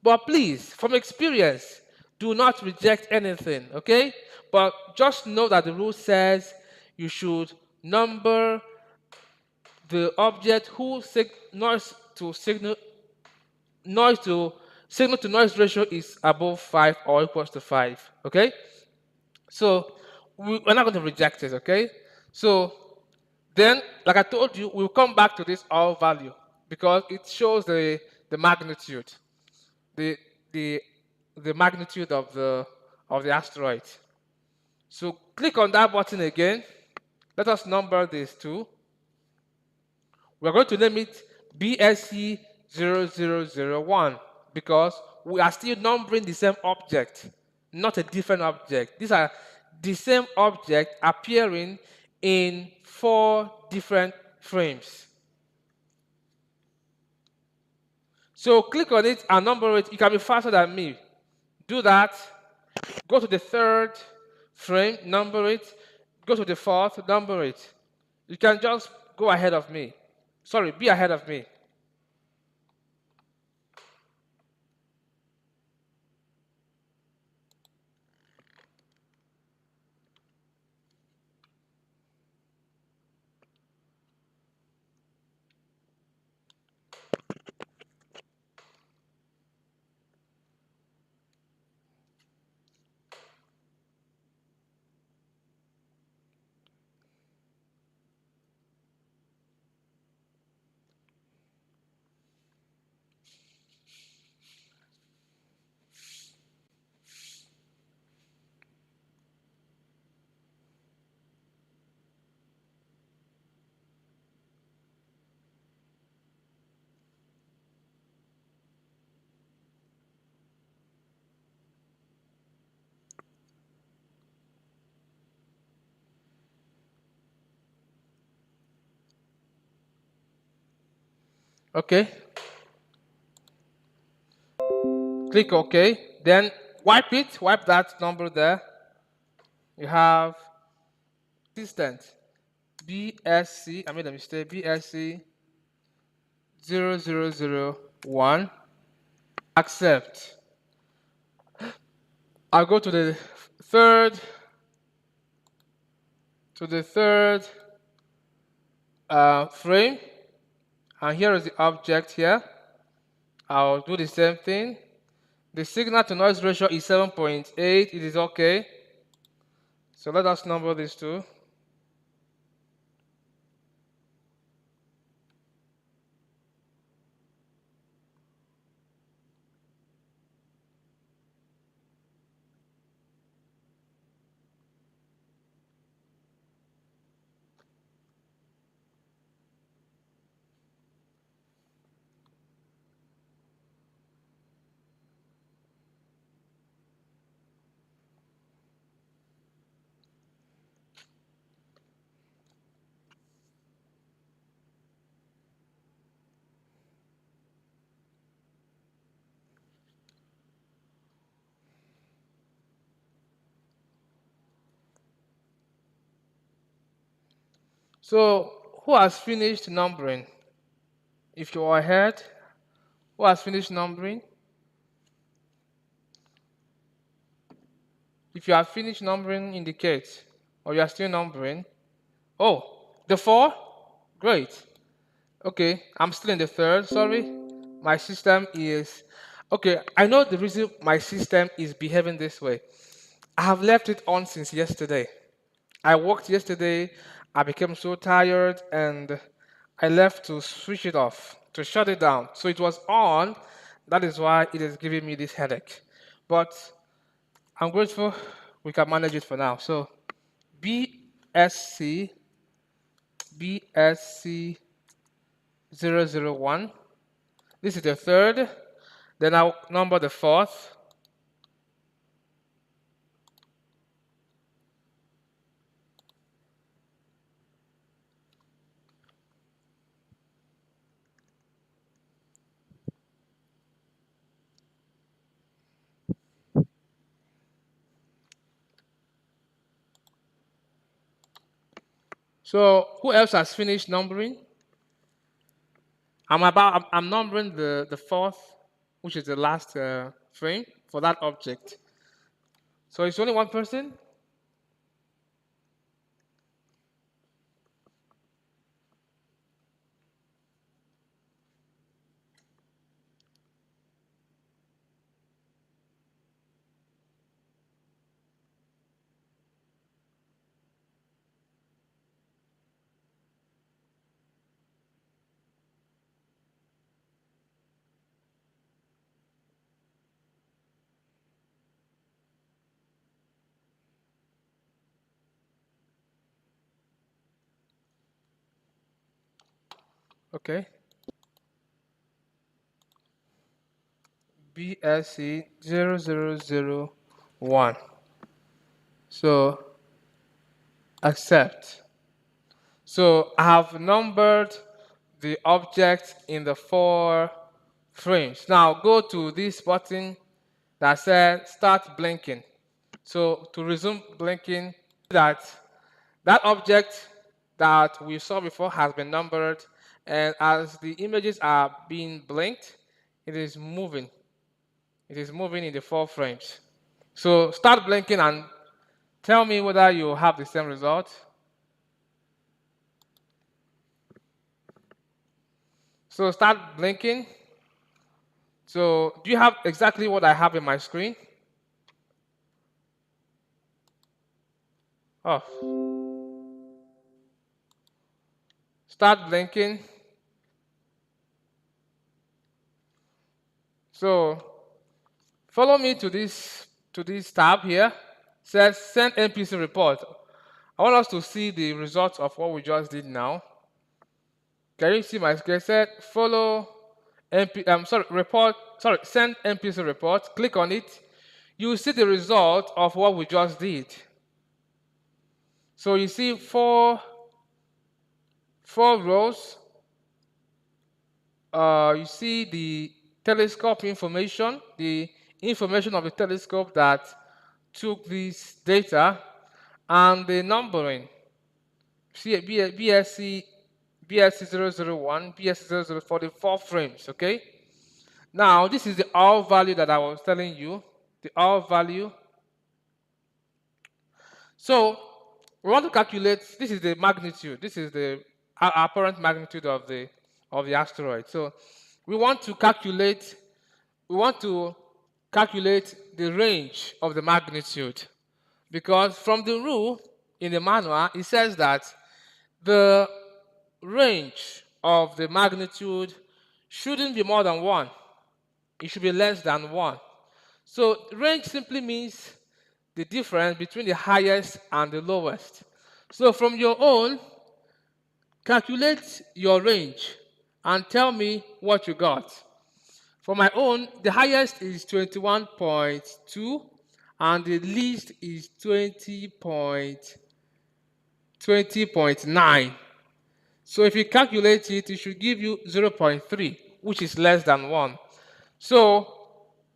But please, from experience, do not reject anything, okay? But just know that the rule says you should number the object whose noise to signal to noise ratio is above 5 or equals to 5. Okay, so we're not going to reject it. Okay, so then, like I told you, we'll come back to this R value because it shows the magnitude, the the the magnitude of the asteroid. So click on that button again. Let us number these two. We're going to name it BSC0001 because we are still numbering the same object, not a different object. These are the same object appearing in 4 different frames. So click on it and number it. You can be faster than me. Do that. Go to the 3rd frame, number it. Go to the 4th, number it. You can just go ahead of me. Sorry, be ahead of me. Okay. Click OK. Then wipe it. Wipe that number there. You have distant BSC. I made a mistake. BSC 0001. Accept. I'll go to the third frame, and here is the object here. I'll do the same thing. The signal to noise ratio is 7.8. It is okay. So let us number these two. So, who has finished numbering? If you are ahead, who has finished numbering? If you have finished numbering, indicate. Or you are still numbering. Oh, the 4? Great. Okay, I'm still in the third, sorry. My system is. Okay, I know the reason my system is behaving this way. I have left it on since yesterday. I worked yesterday, I became so tired, and I left to switch it off, to shut it down. So it was on, that is why it is giving me this headache. But I'm grateful we can manage it for now. So BSC, BSC 001. This is the third. Then I'll number the fourth. So who else has finished numbering? I'm numbering the fourth, which is the last frame for that object. So it's only one person. Okay. BSC 0001. So accept. So I have numbered the object in the 4 frames. Now go to this button that says start blinking. So to resume blinking, that object that we saw before has been numbered, and as the images are being blinked, it is moving. It is moving in the 4 frames. So start blinking and tell me whether you have the same result. So start blinking. So do you have exactly what I have in my screen? Oh, start blinking. So follow me to this tab here. Says send NPC report. I want us to see the results of what we just did now. Can you see my screen? Said follow send NPC report. Click on it. You will see the result of what we just did. So you see four rows. You see the telescope information, the information of the telescope that took this data, and the numbering. See BSC 001, BSC 00 for the 4 frames, okay? Now, this is the R value that I was telling you, the R value. So, we want to calculate, this is the magnitude, this is the apparent magnitude of the asteroid. So, we want to calculate the range of the magnitude, because from the rule in the manual, it says that the range of the magnitude shouldn't be more than 1. It should be less than 1. So range simply means the difference between the highest and the lowest. So from your own, calculate your range and tell me what you got. For my own, the highest is 21.2 and the least is 20.9. So if you calculate it, it should give you 0.3, which is less than 1. So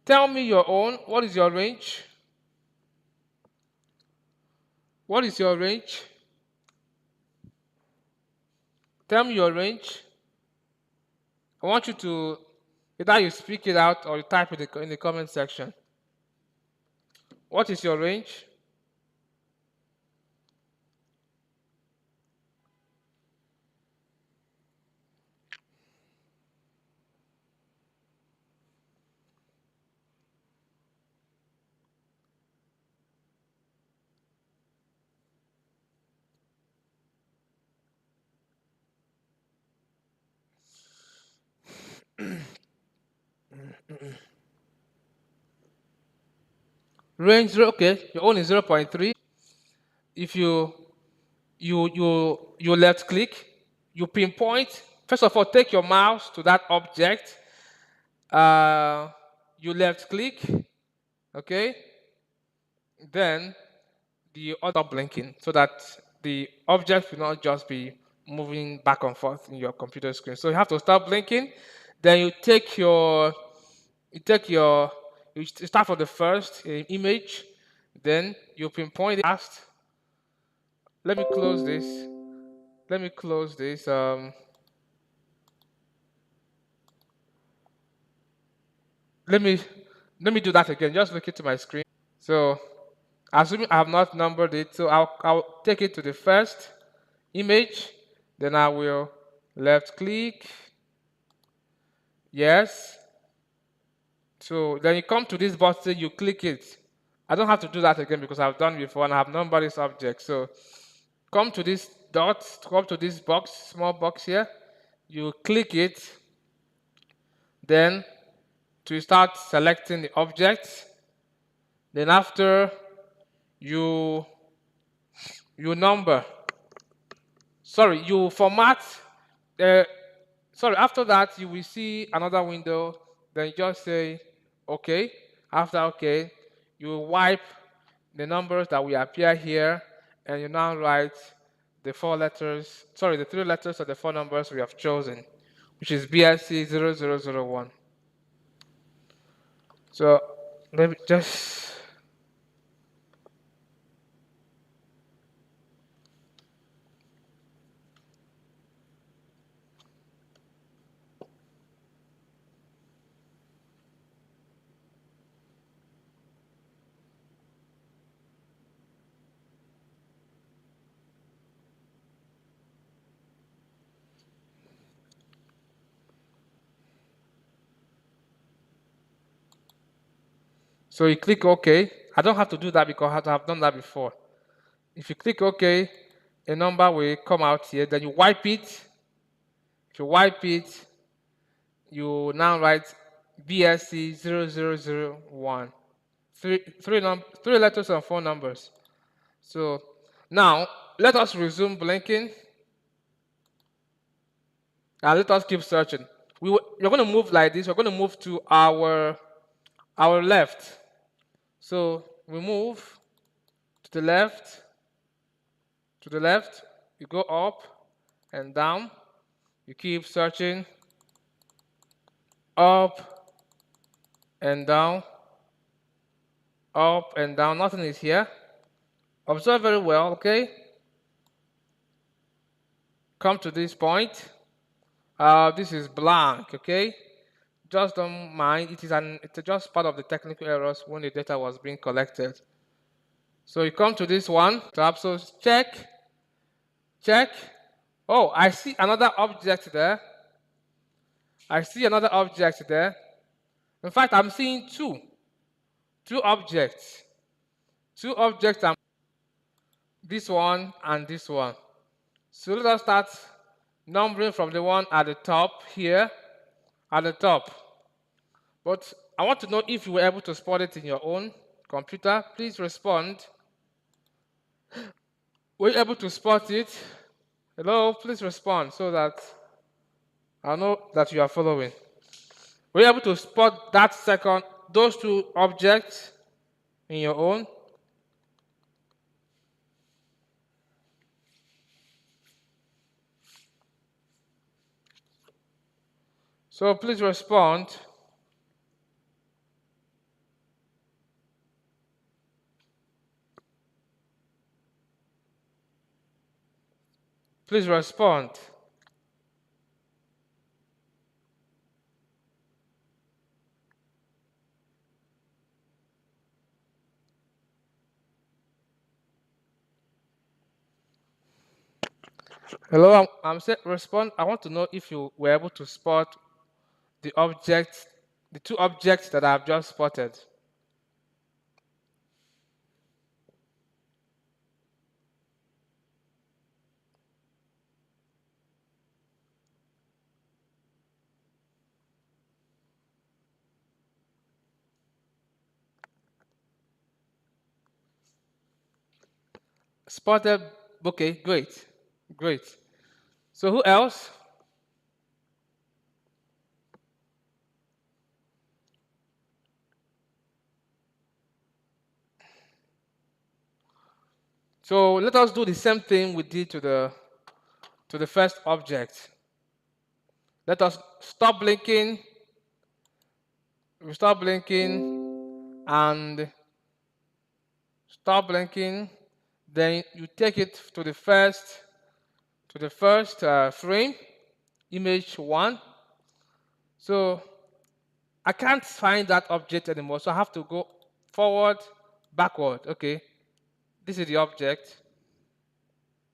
tell me your own. What is your range? What is your range? tell me your range. I want you to either you speak it out or you type it in the comment section. What is your range? Range zero, okay, your own is 0.3. If you left click, you pinpoint. First of all, take your mouse to that object. You left click, okay. Then the other blinking so that the object will not just be moving back and forth in your computer screen. So you have to start blinking. Then you you start from the first image. Then you pinpoint it last. Let me close this. Let me close this. Let me let me do that again. Just look into my screen. So assuming I have not numbered it, so I'll take it to the first image. Then I will left click. Yes. So then you come to this button, you click it. I don't have to do that again because I've done it before and I have numbered this object. So come to this dot, come to this box, small box here. You click it. Then to start selecting the object. Then after you you number. Sorry, you format. Uh, sorry, after that you will see another window. Then you just say OK. After OK, you wipe the numbers that will appear here, and you now write the the 3 letters of the 4 numbers we have chosen, which is BSC0001. So let me just. So you click OK. I don't have to do that because I have done that before. If you click OK, a number will come out here. Then you wipe it. If you wipe it, you now write BSC0001. 3 letters and 4 numbers. So now let us resume blinking and let us keep searching. We're going to move like this. We're going to move to our left. So we move to the left, to the left. You go up and down. You keep searching up and down, up and down. Nothing is here. Observe very well, okay? Come to this point. This is blank, okay? Just don't mind. It's just part of the technical errors when the data was being collected. So you come to this one, tab, so check, check. Oh, I see another object there. I see another object there. In fact, I'm seeing two objects. Two objects, this one and this one. So let us start numbering from the one at the top here, at the top. But I want to know if you were able to spot it in your own computer. Please respond. Were you able to spot it? Hello, please respond so that I know that you are following. Were you able to spot those two objects in your own? So please respond. Please respond. Hello, respond. I want to know if you were able to spot the objects, the two objects that I've just spotted. Spotted. Okay, great, great. So who else? So let us do the same thing we did to the first object. Let us stop blinking. We stop blinking and stop blinking. Then you take it to the first frame, image one. So I can't find that object anymore. So I have to go forward, backward. Okay, this is the object.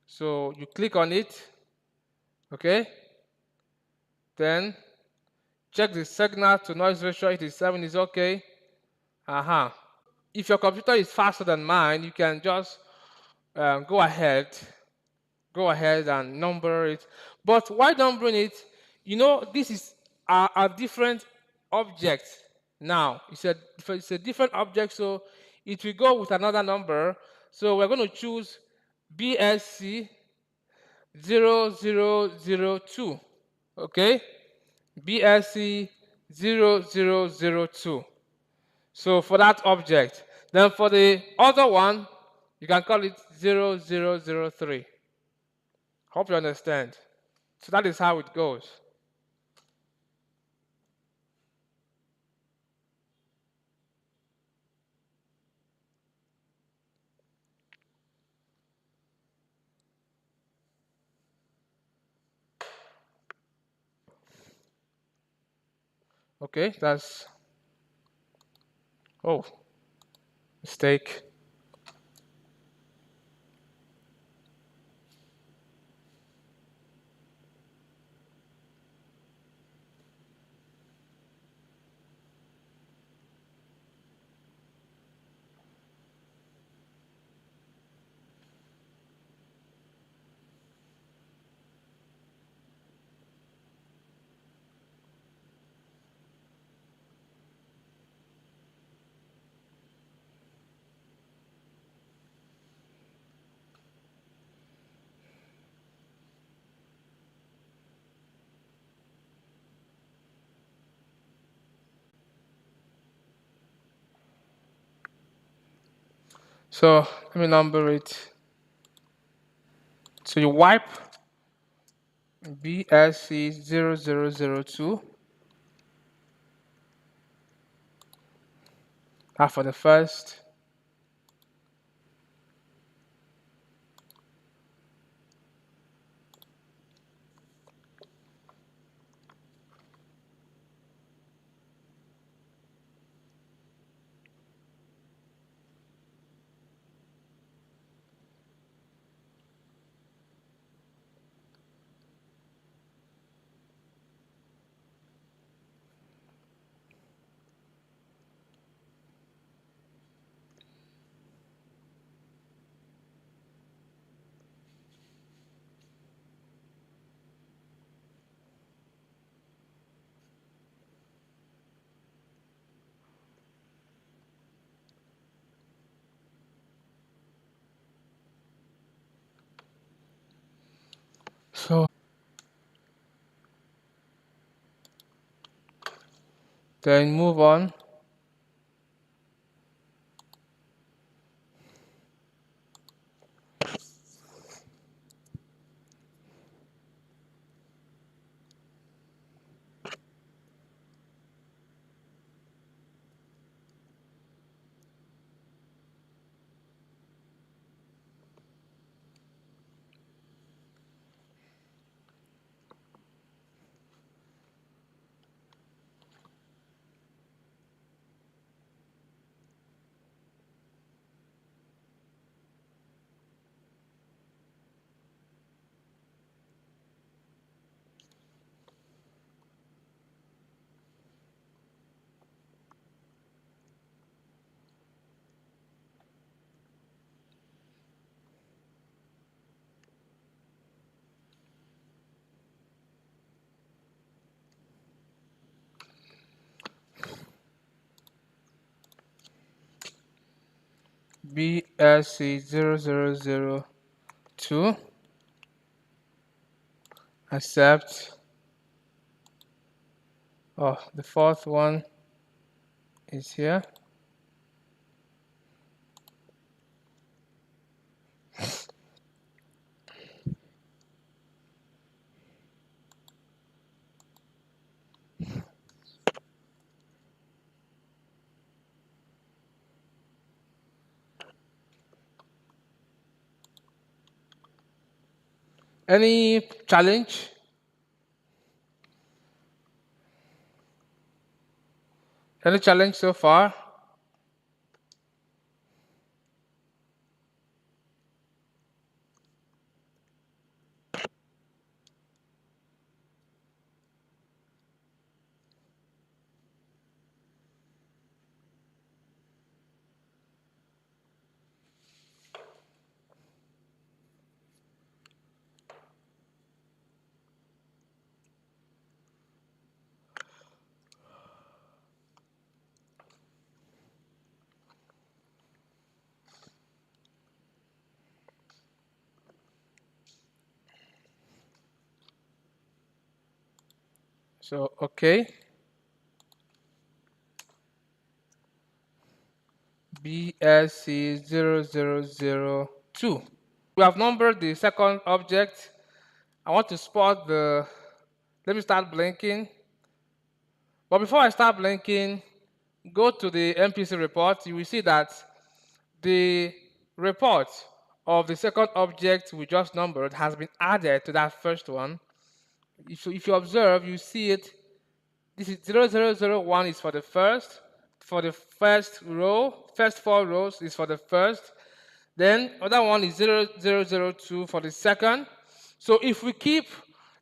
So you click on it. Okay, then check the signal to noise ratio. 87 is okay. Aha. If your computer is faster than mine, you can just go ahead, and number it. But why numbering it? You know, this is a different object. Now it's a different object, so it will go with another number. So we're going to choose BSC 0002. Okay, BSC 0002. So for that object, then for the other one, you can call it 0003. Hope you understand. So that is how it goes. Okay, that's, oh, mistake. So let me number it. So you wipe BSC 0002 for the first. So then move on. BSC0002, accept. Oh, the fourth one is here. Any challenge? Any challenge so far? So, okay. BSC0002. We have numbered the second object. I want to spot the, let me start blinking. But before I start blinking, go to the MPC report. You will see that the report of the second object we just numbered has been added to that first one. If you observe, you see it. This is 0001 is for the first row. First four rows is for the first. Then other one is 0002 for the second. So if we keep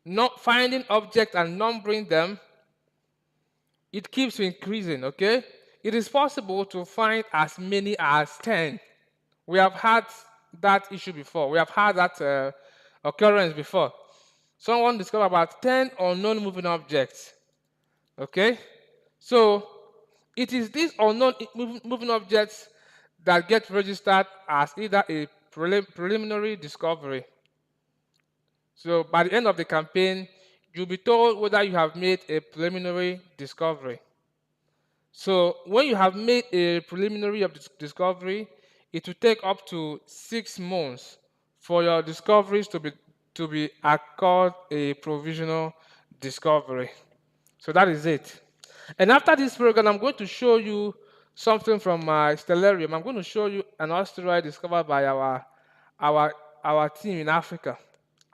not finding objects and numbering them, it keeps increasing, okay? It is possible to find as many as 10. We have had that issue before. We have had that occurrence before. Someone discovered about 10 unknown moving objects, okay? So it is these unknown moving objects that get registered as either a preliminary discovery. So by the end of the campaign, you'll be told whether you have made a preliminary discovery. So when you have made a preliminary of discovery, it will take up to 6 months for your discoveries to be called a provisional discovery. So that is it. And after this program, I'm going to show you something from my stellarium. I'm going to show you an asteroid discovered by our our team in Africa.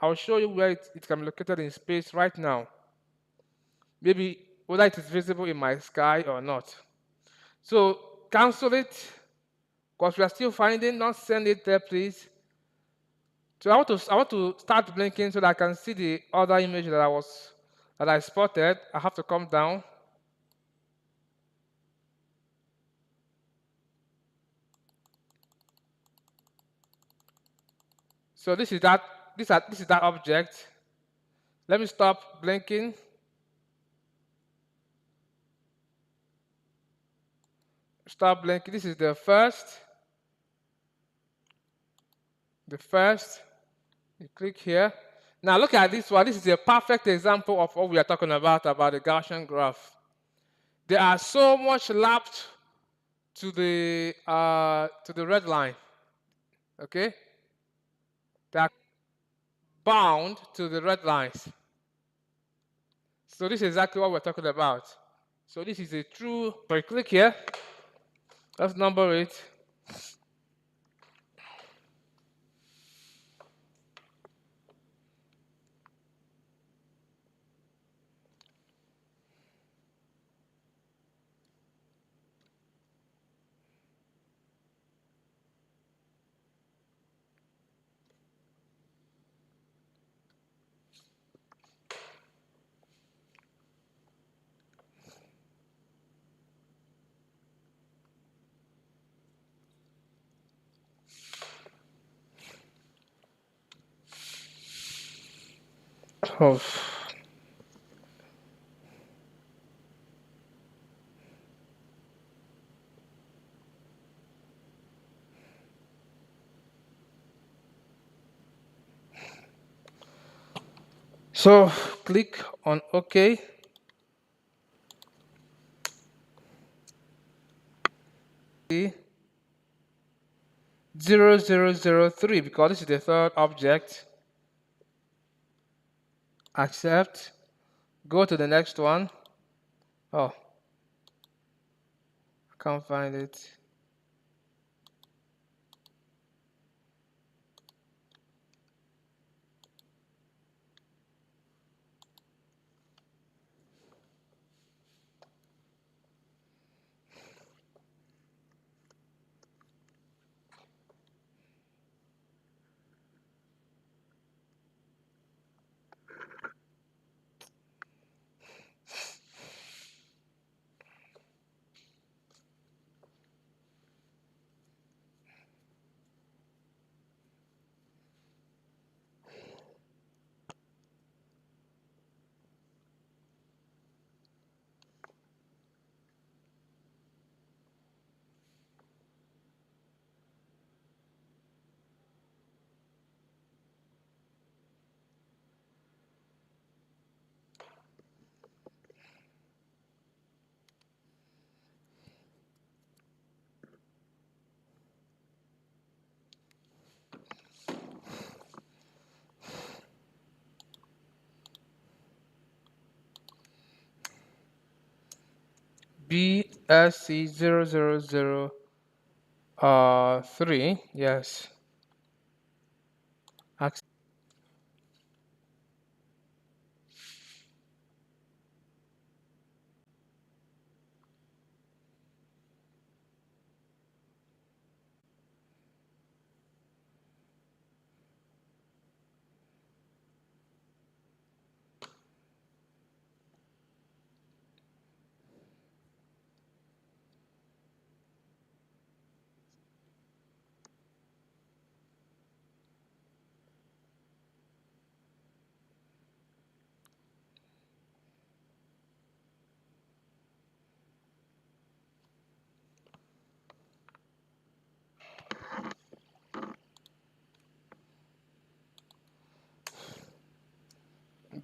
I'll show you where it can be located in space right now. Maybe whether it is visible in my sky or not. So cancel it because we are still finding. Not send it there, please. So I want to start blinking so that I can see the other image that I spotted. I have to come down. So this is that object. Let me stop blinking. Stop blinking. This is the first. The first. You click here. Now look at this one. This is a perfect example of what we are talking about the Gaussian graph. There are so much lapsed to the red line. Okay? They are bound to the red lines. So this is exactly what we're talking about. So this is a true. So you click here. Let's number it. Oh. So click on OK. See 0003 because this is the third object. Accept. Go to the next one. Oh, I can't find it. BSC0003. Yes.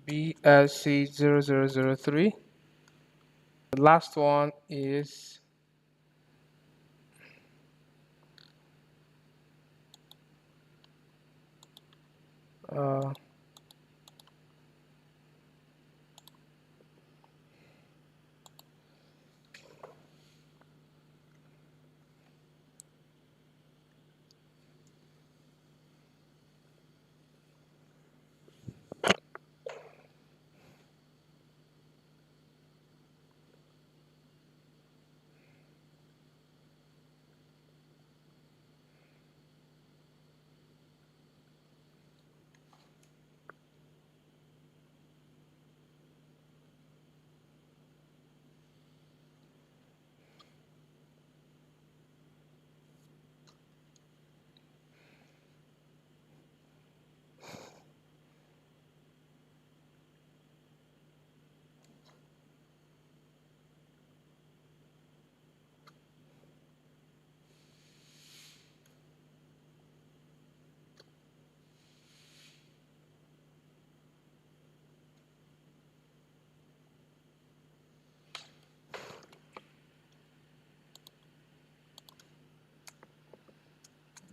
BSC0003. The last one is uh,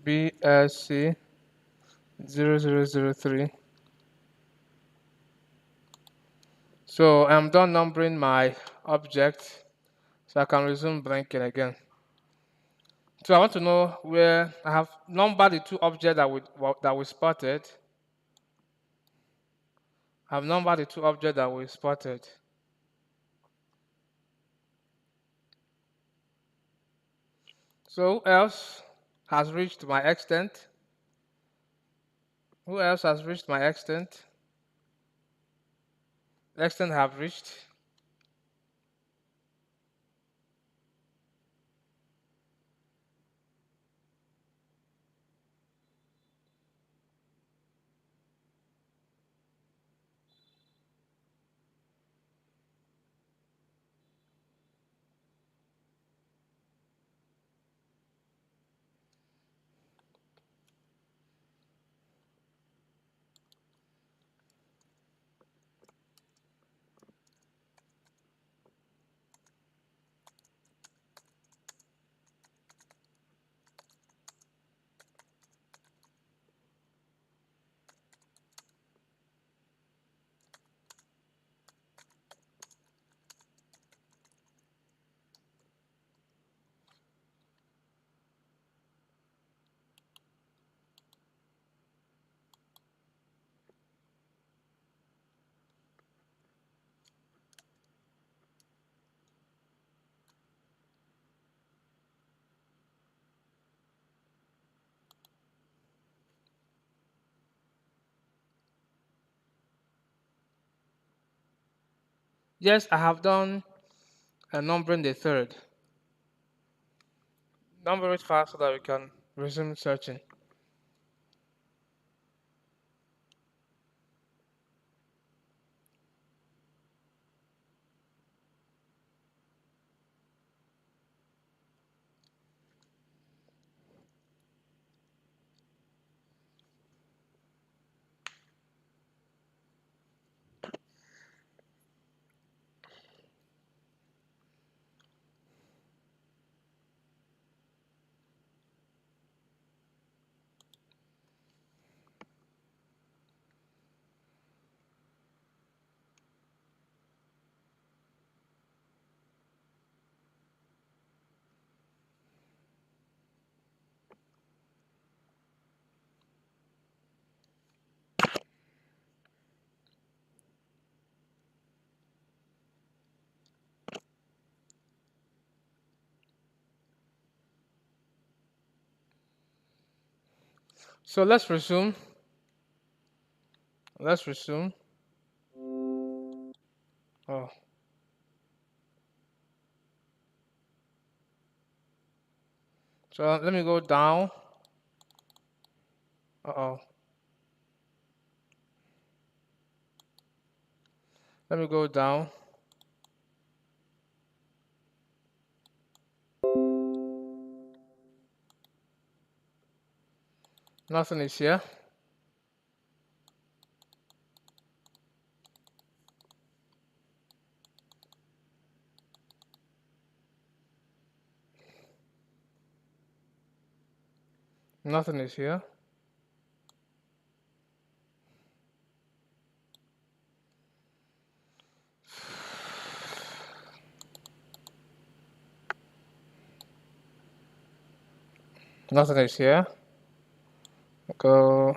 BSC0003. So I'm done numbering my object, so I can resume blanking again. So I want to know where I have numbered the two objects that we spotted. I've numbered the two objects that we spotted. So who else has reached my extent? Who else has reached my extent? Extent have reached. Yes, I have done a numbering the third. Number it fast so that we can resume searching. So let's resume. Let's resume. Oh, so let me go down. Uh-oh. Let me go down. Nothing is here. Nothing is here. Nothing is here. Go.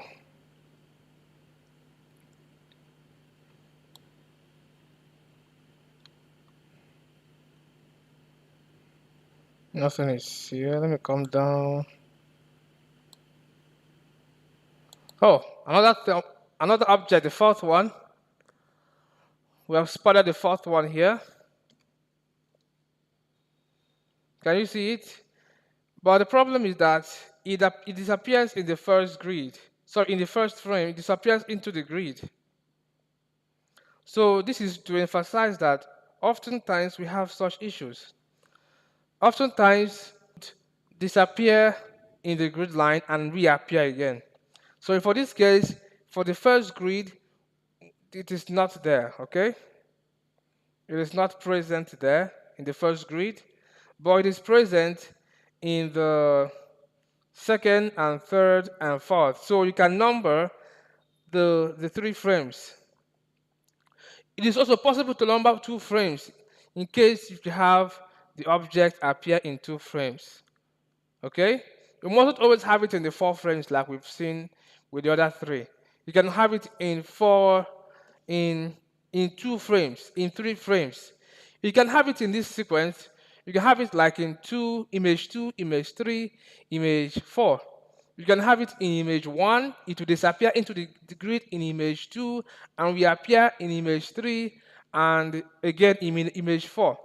Nothing is here. Let me come down. Oh, another object, the fourth one. We have spotted the fourth one here. Can you see it? But the problem is that it disappears in the first grid. So in the first frame, it disappears into the grid. So this is to emphasize that oftentimes we have such issues. Oftentimes disappear in the grid line and reappear again. So for this case, for the first grid, it is not there, okay? It is not present there in the first grid, but it is present in the second and third and fourth. So you can number the three frames. It is also possible to number two frames in case if you have the object appear in two frames. Okay? You mustn't always have it in the four frames like we've seen with the other three. You can have it in in in two frames, in three frames. You can have it in this sequence. You can have it like in two, image three, image four. You can have it in image one, it will disappear into the grid in image two, and reappear in image three, and again in image four.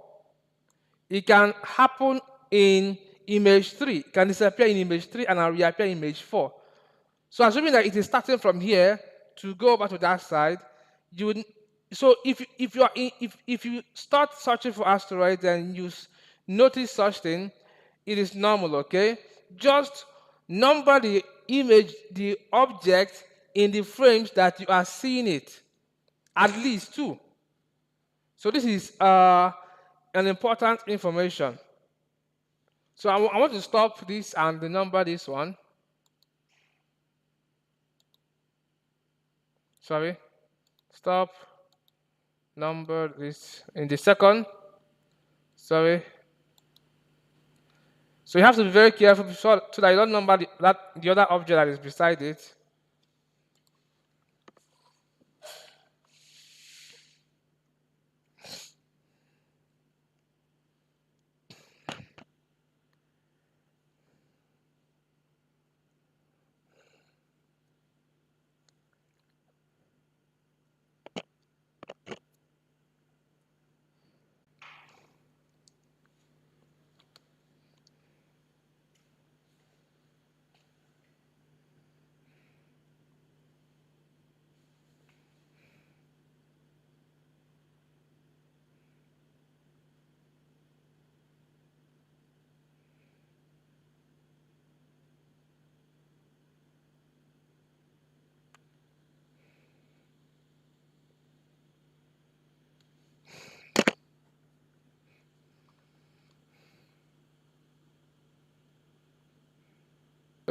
It can happen in image 3. It can disappear in image 3 and reappear in image 4. So assuming that it is starting from here to go over to that side, you would, so if you are in, if you start searching for asteroids and you notice such thing, it is normal, okay? Just number the image, the object in the frames that you are seeing it, at least two. So this is an important information. So I want to stop this and number this one. Sorry. Stop. Number this in the second. Sorry. So you have to be very careful so that you don't number the other object that is beside it.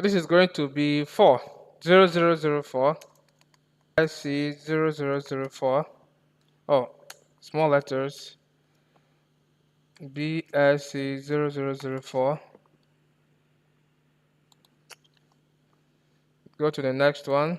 this is going to be 4, 0004, SC 0004. Oh, small letters, BSC 0004. Go to the next one.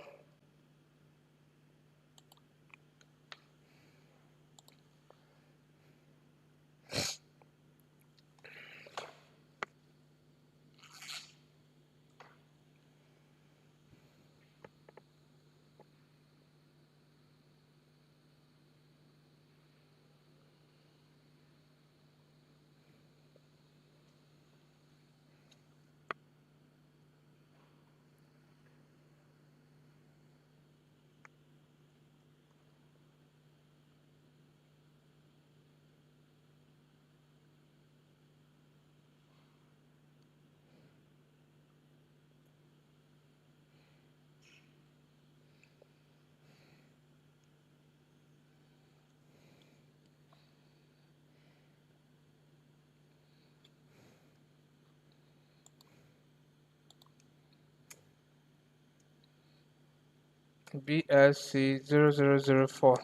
BSC 0004.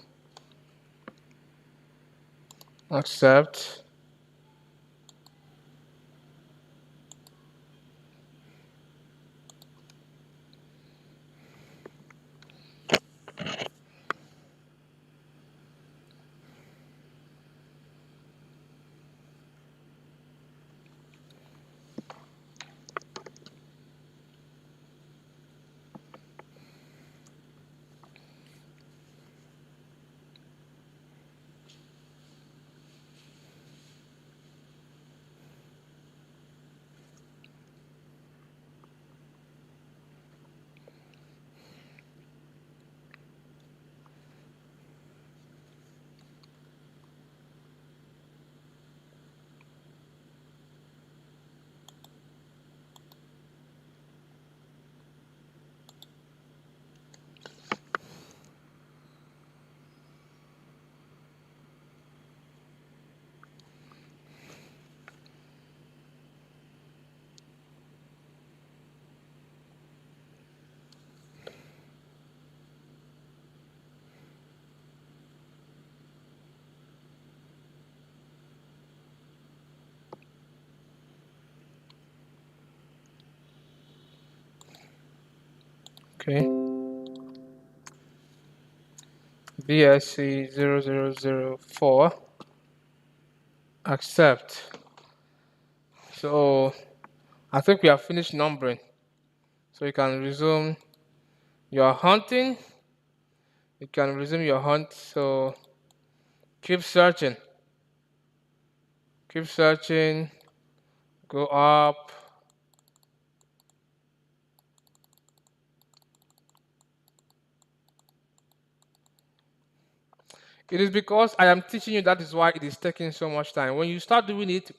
Accept. Okay. BSC 0004. Accept. So I think we have finished numbering. So you can resume your hunting. You can resume your hunt. So keep searching. Keep searching. Go up. It is because I am teaching you, that is why it is taking so much time. When you start doing it,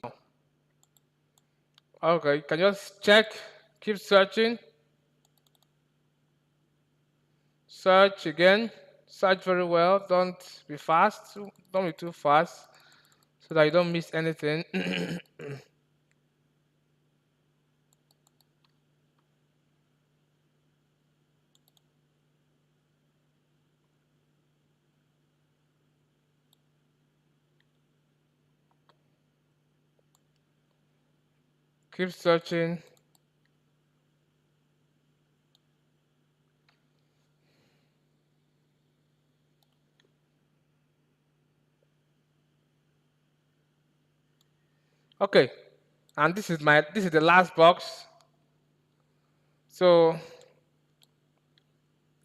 okay, you can just check, keep searching, search again, search very well. Don't be fast, don't be too fast, so that you don't miss anything. Keep searching. Okay, and this is the last box. So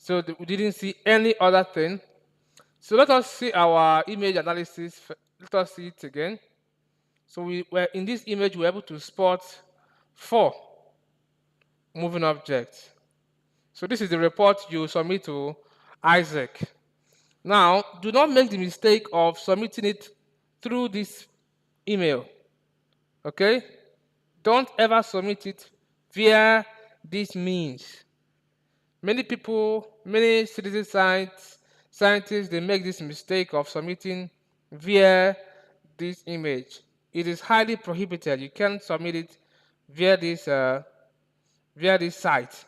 we didn't see any other thing. So let us see our image analysis. Let us see it again. So we were in this image, we were able to spot 4 moving objects. So this is the report you submit to Isaac. Now, do not make the mistake of submitting it through this email. Okay? Don't ever submit it via this means. Many people, many citizen scientists, they make this mistake of submitting via this image. It is highly prohibited. You can't submit it via via this site.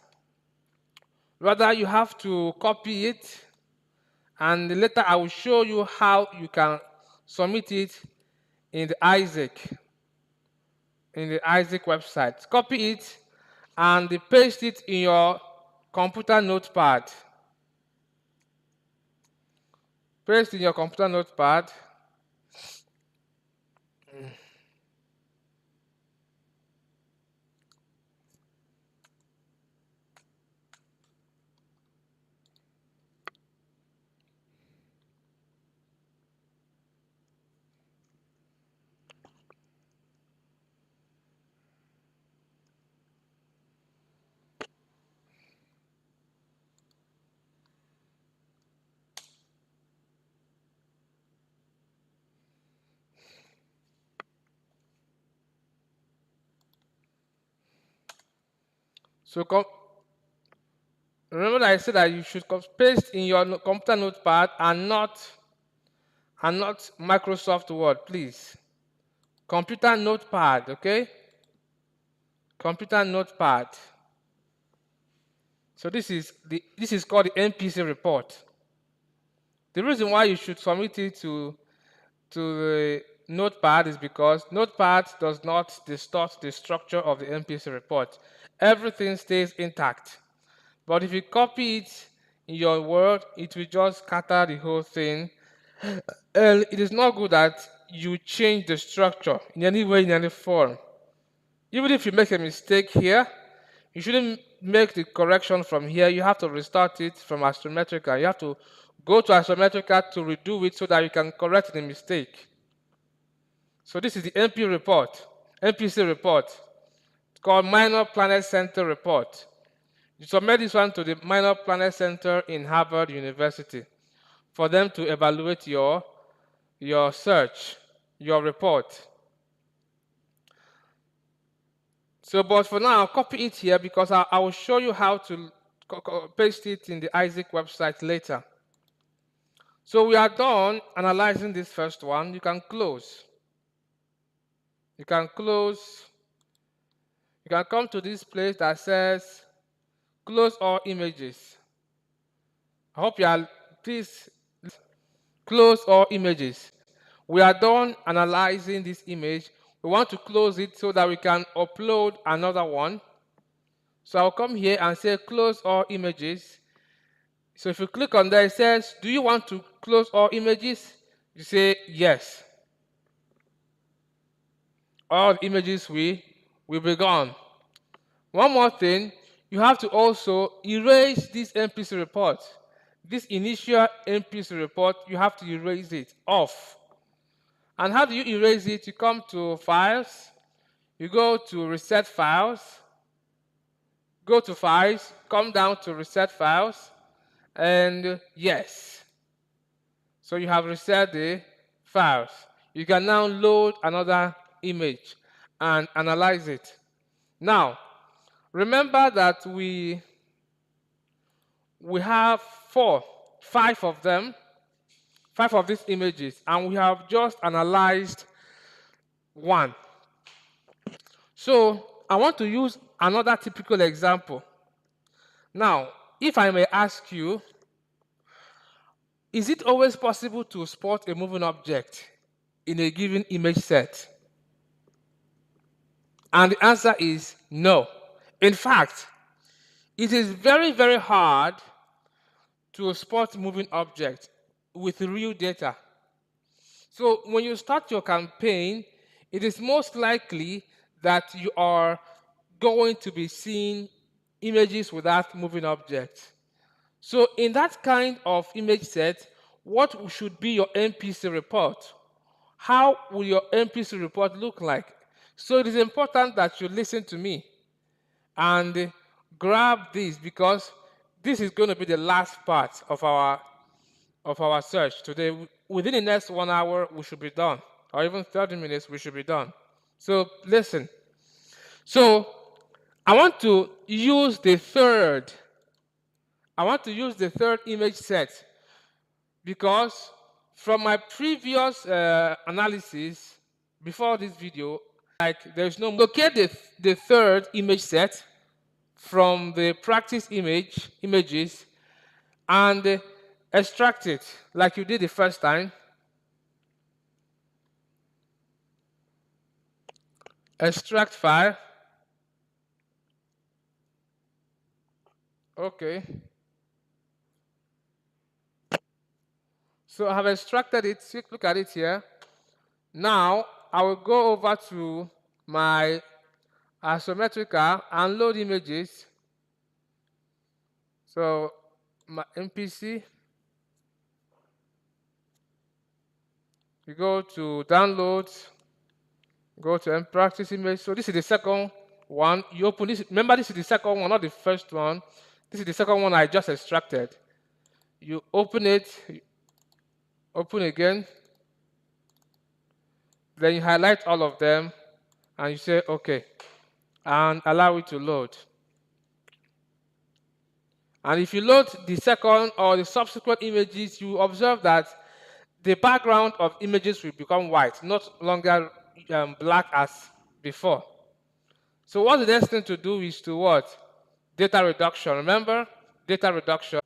Rather, you have to copy it, and later I will show you how you can submit it in the Isaac website. Copy it and paste it in your computer notepad. Paste in your computer notepad. So remember that I said that you should paste in your computer notepad and not Microsoft Word, please. Computer notepad, okay? Computer notepad. So this is called the NPC report. The reason why you should submit it to the notepad is because notepad does not distort the structure of the NPC report. Everything stays intact. But if you copy it in your Word, it will just scatter the whole thing. And it is not good that you change the structure in any way, in any form. Even if you make a mistake here, you shouldn't make the correction from here. You have to restart it from Astrometrica. You have to go to Astrometrica to redo it so that you can correct the mistake. So this is the NPC report. It's called Minor Planet Center report. You submit this one to the Minor Planet Center in Harvard University for them to evaluate your search, your report. So, but for now, copy it here because I will show you how to paste it in the Isaac website later. So we are done analyzing this first one. You can close. You can close. You can come to this place that says close all images. I hope you are, please close all images. We are done analyzing this image. We want to close it so that we can upload another one. So I'll come here and say close all images. So if you click on there, it says, do you want to close all images? You say yes. All the images will be gone. One more thing, you have to also erase this NPC report. This initial NPC report, you have to erase it off. And how do you erase it? You come to Files, you go to Reset Files, go to Files, come down to Reset Files, and yes. So you have reset the files. You can now load another image and analyze it. Now, remember that we have five of them, 5 of these images, and we have just analyzed one. So I want to use another typical example. Now, if I may ask you, is it always possible to spot a moving object in a given image set? And the answer is no. In fact, it is very, very hard to spot moving objects with real data. So when you start your campaign, it is most likely that you are going to be seeing images without moving objects. So in that kind of image set, what should be your NPC report? How will your NPC report look like? So it is important that you listen to me and grab this because this is going to be the last part of our search today. Within the next 1 hour, we should be done, or even 30 minutes, we should be done. So listen. So I want to use the third image set because from my previous analysis before this video, like there's no locate the third image set from the practice images and extract it like you did the first time. Extract file. Okay. So I have extracted it. Look at it here. Now I will go over to my Astrometrica and load images. So my MPC, you go to downloads, go to practice image. So this is the second one. You open this. Remember, this is the second one, not the first one. This is the second one I just extracted. You open it, open again, then you highlight all of them, and you say OK, and allow it to load. And if you load the second or the subsequent images, you observe that the background of images will become white, not longer black as before. So what the next thing to do is to what? Data reduction. Remember? Data reduction.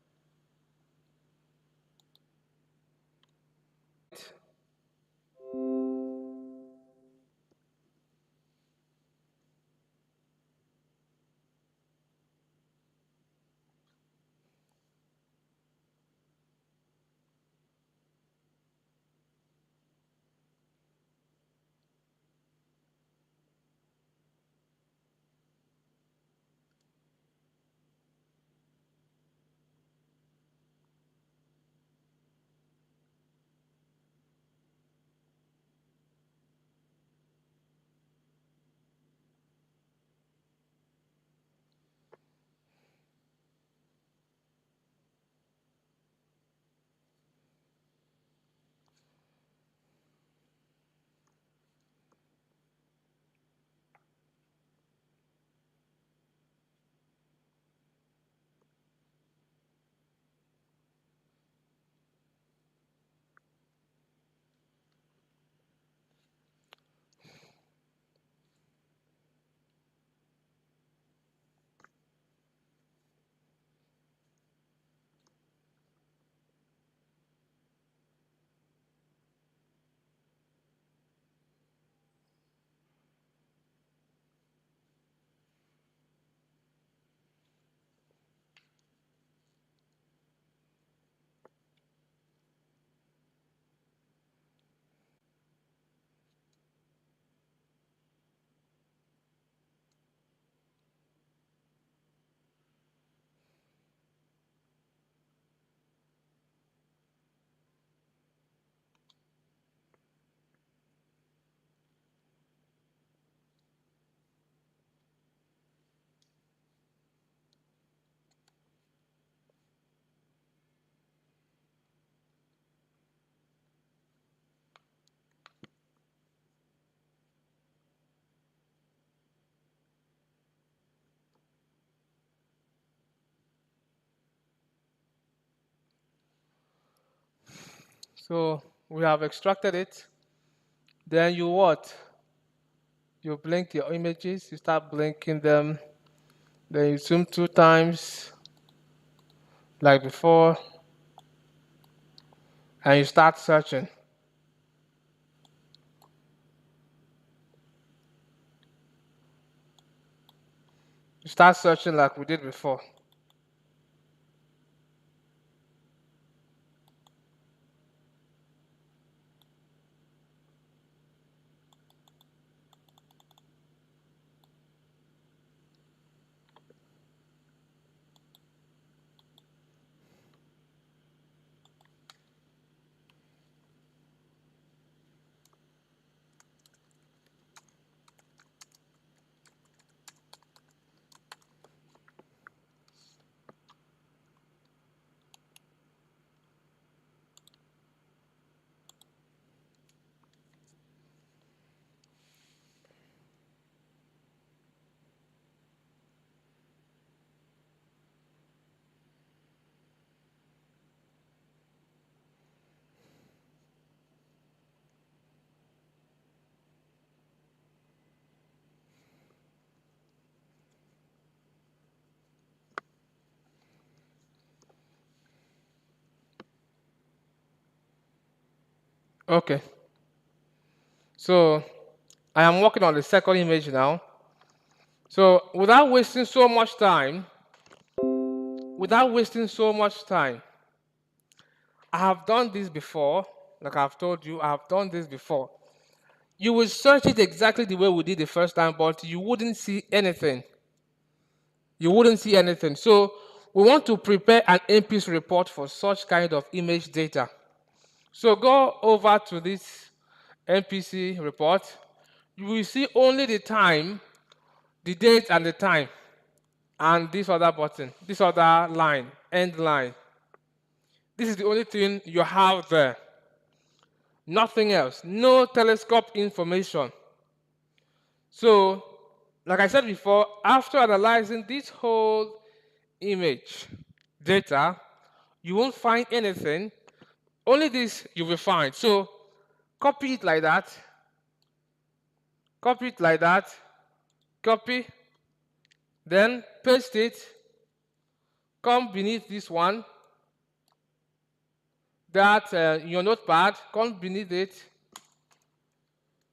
So we have extracted it. Then you what? You blink your images. You start blinking them. Then you zoom 2 times like before. And you start searching. You start searching like we did before. Okay. So I am working on the second image now. So without wasting so much time, I have done this before. Like I've told you, I have done this before. You will search it exactly the way we did the first time, but you wouldn't see anything. You wouldn't see anything. So we want to prepare an MPC report for such kind of image data. So go over to this MPC report. You will see only the time, the date and the time, and this other button, this other line, end line. This is the only thing you have there. Nothing else. No telescope information. So, like I said before, after analyzing this whole image data, you won't find anything. Only this you will find. So, copy it like that. Copy it like that. Copy. Then paste it. Come beneath this one. That your notepad. Come beneath it.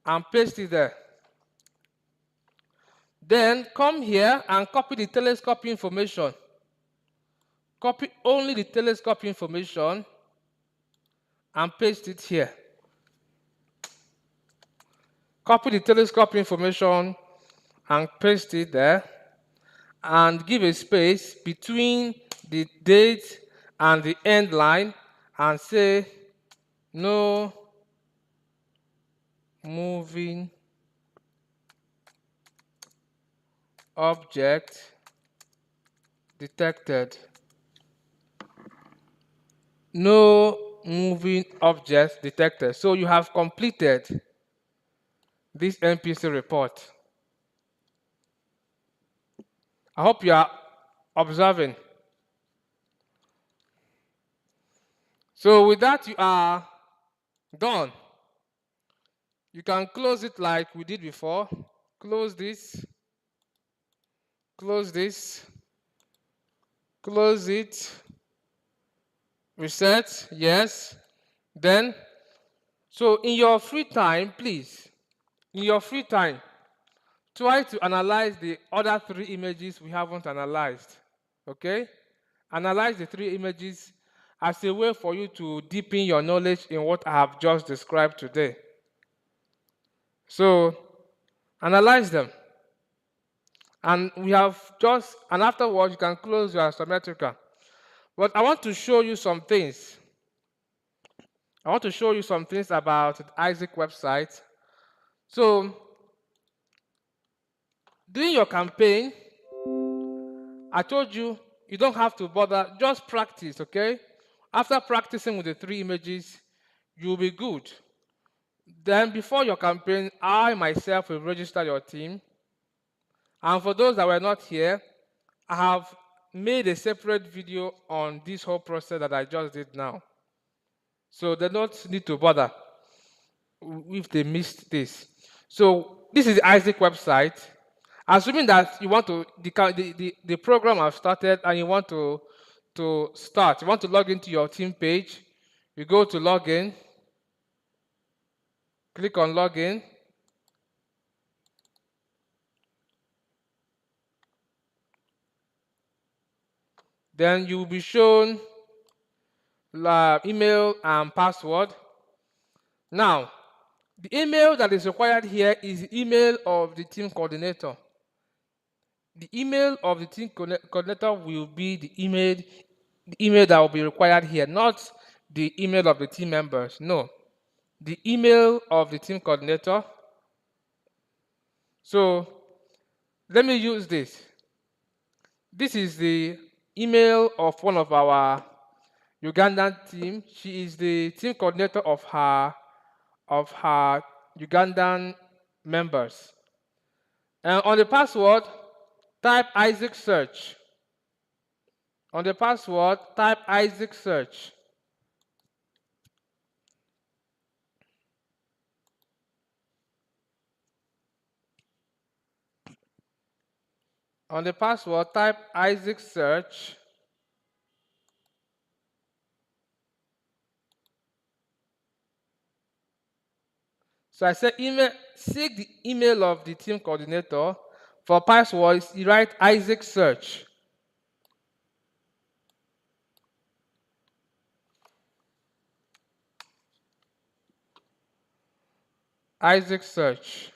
And paste it there. Then come here and copy the telescope information. Copy only the telescope information and paste it here. Copy the telescope information and paste it there. And give a space between the date and the end line and say no moving object detected. No moving objects detected. So you have completed this MPC report. I hope you are observing. So with that, you are done. You can close it like we did before. Close this, close this, close it, reset, yes. Then, so in your free time, please, in your free time, try to analyze the other three images we haven't analyzed, okay? Analyze the three images as a way for you to deepen your knowledge in what I have just described today. So, analyze them. And we have just, and afterwards you can close your Astrometrica. But I want to show you some things. I want to show you some things about the Isaac website. So, during your campaign, I told you you don't have to bother, just practice, okay? After practicing with the three images, you'll be good. Then before your campaign, I myself will register your team. And for those that were not here, I have made a separate video on this whole process that I just did now. So they don't need to bother if they missed this. So this is the Isaac website. Assuming that you want to, the program has started and you want to start, you want to log into your team page, you go to login, click on login. Then you will be shown email and password. Now, the email that is required here is the email of the team coordinator. The email of the team coordinator will be the email that will be required here, not the email of the team members. No, the email of the team coordinator. So let me use this. This is the email of one of our Ugandan team. She is the team coordinator of her Ugandan members. And on the password, type Isaac search. On the password, type Isaac search. On the password, type Isaac search. So I said, seek the email of the team coordinator. For password, you write Isaac search. Isaac search.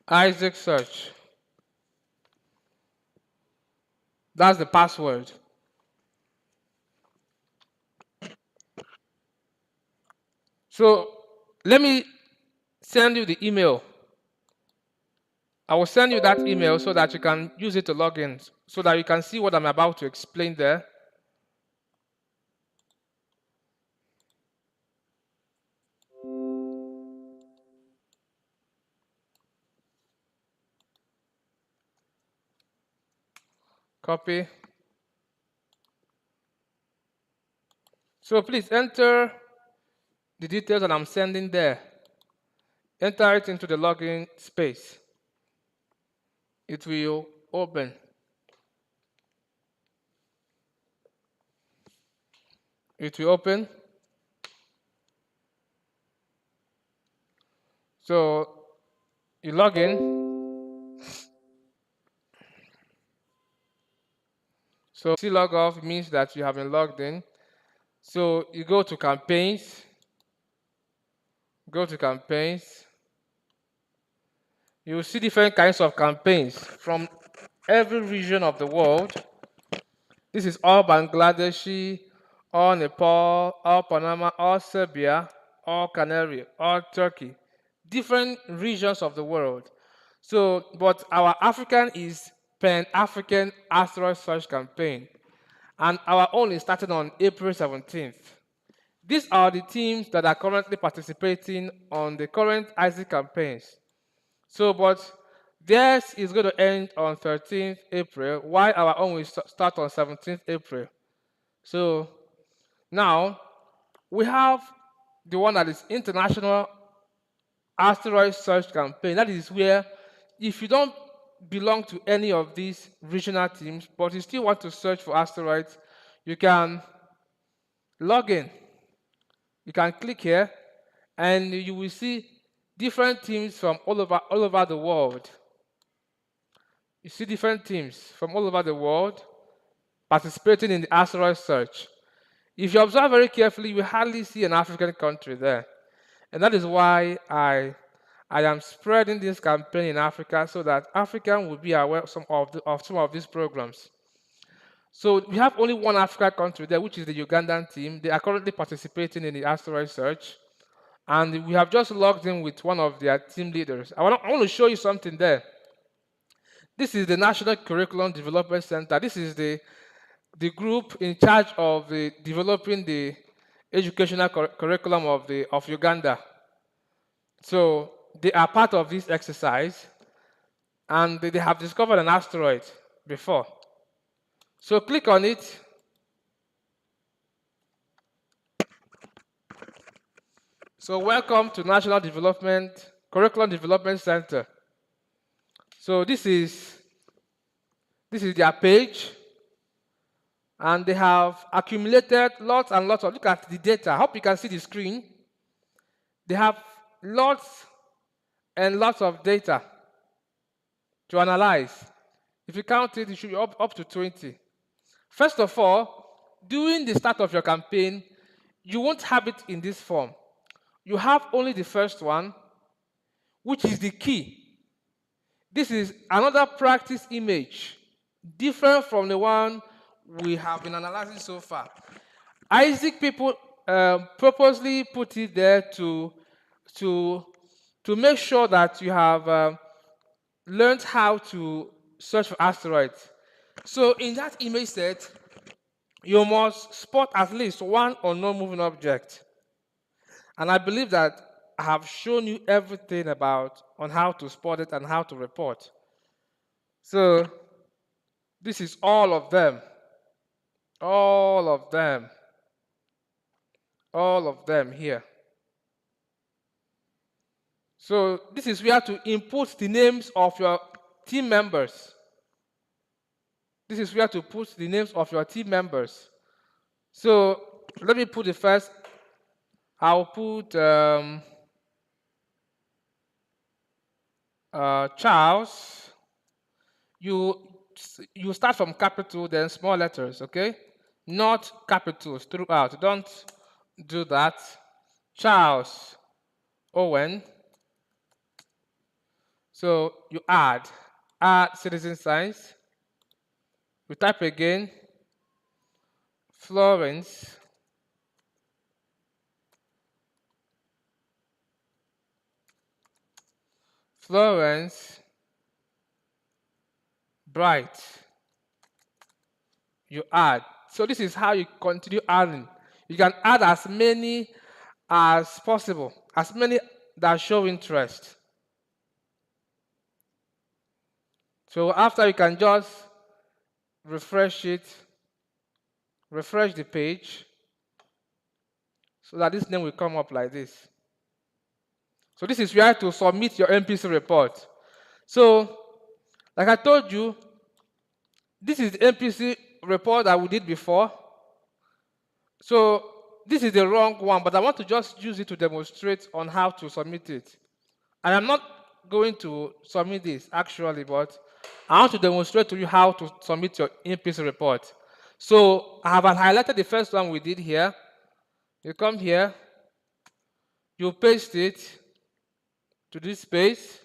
Isaac search. That's the password. So let me send you the email. I will send you that email so that you can use it to log in, so that you can see what I'm about to explain there. Copy. So please enter the details that I'm sending there. Enter it into the login space. It will open. It will open. So you log in. So see log off means that you have been logged in. So you go to campaigns. Go to campaigns. You will see different kinds of campaigns from every region of the world. This is all Bangladeshi, all Nepal, all Panama, all Serbia, all Canary, all Turkey. Different regions of the world. So, but our African is Pan-African Asteroid Search Campaign. And our own is starting on April 17th. These are the teams that are currently participating on the current ISIC campaigns. So, but theirs is going to end on 13th April, while our own will start on 17th April. So now we have the one that is International Asteroid Search Campaign. That is where, if you don't belong to any of these regional teams, but you still want to search for asteroids, you can log in. You can click here, and you will see different teams from all over the world. You see different teams from all over the world participating in the asteroid search. If you observe very carefully, you will hardly see an African country there. And that is why I am spreading this campaign in Africa so that African will be aware of some of these programs. So we have only one African country there, which is the Ugandan team. They are currently participating in the asteroid search. And we have just logged in with one of their team leaders. I want to show you something there. This is the National Curriculum Development Center. This is the group in charge of developing the educational curriculum of Uganda. So they are part of this exercise, and they have discovered an asteroid before. So click on it. So welcome to National Curriculum Development Center. So this is their page, and they have accumulated lots and lots of, look at the data. I hope you can see the screen. They have lots and lots of data to analyze. If you count it, it should be up to 20. First of all, during the start of your campaign, you won't have it in this form. You have only the first one, which is the key. This is another practice image, different from the one we have been analyzing so far. Isaac people purposely put it there to make sure that you have learned how to search for asteroids. So in that image set, you must spot at least one unknown moving object. And I believe that I have shown you everything on how to spot it and how to report. So this is all of them. All of them. All of them here. So this is where to input the names of your team members. This is where to put the names of your team members. So let me put the first. I'll put Charles. You you start from capital, then small letters, okay? Not capitals throughout. Don't do that. Charles Owen. So you add citizen science. You type again. Florence. Florence Bright. You add. So this is how you continue adding. You can add as many as possible, as many that show interest. So after you can just refresh it, refresh the page, so that this name will come up like this. So this is where to submit your MPC report. So, like I told you, this is the MPC report that we did before. So this is the wrong one, but I want to just use it to demonstrate on how to submit it. And I'm not going to submit this actually, but I want to demonstrate to you how to submit your MPC report. So I have highlighted the first one we did here. You come here, you paste it to this space.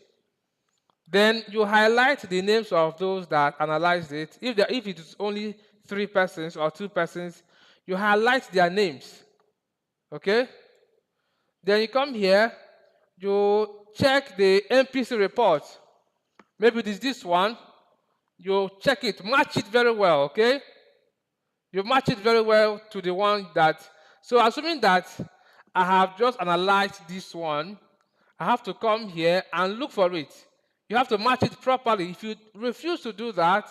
Then you highlight the names of those that analyzed it. If it is only 3 persons or 2 persons, you highlight their names. Okay? Then you come here, you check the MPC report. Maybe it is this one. You check it, match it very well, okay? You match it very well to the one that, so assuming that I have just analyzed this one, I have to come here and look for it. You have to match it properly. If you refuse to do that,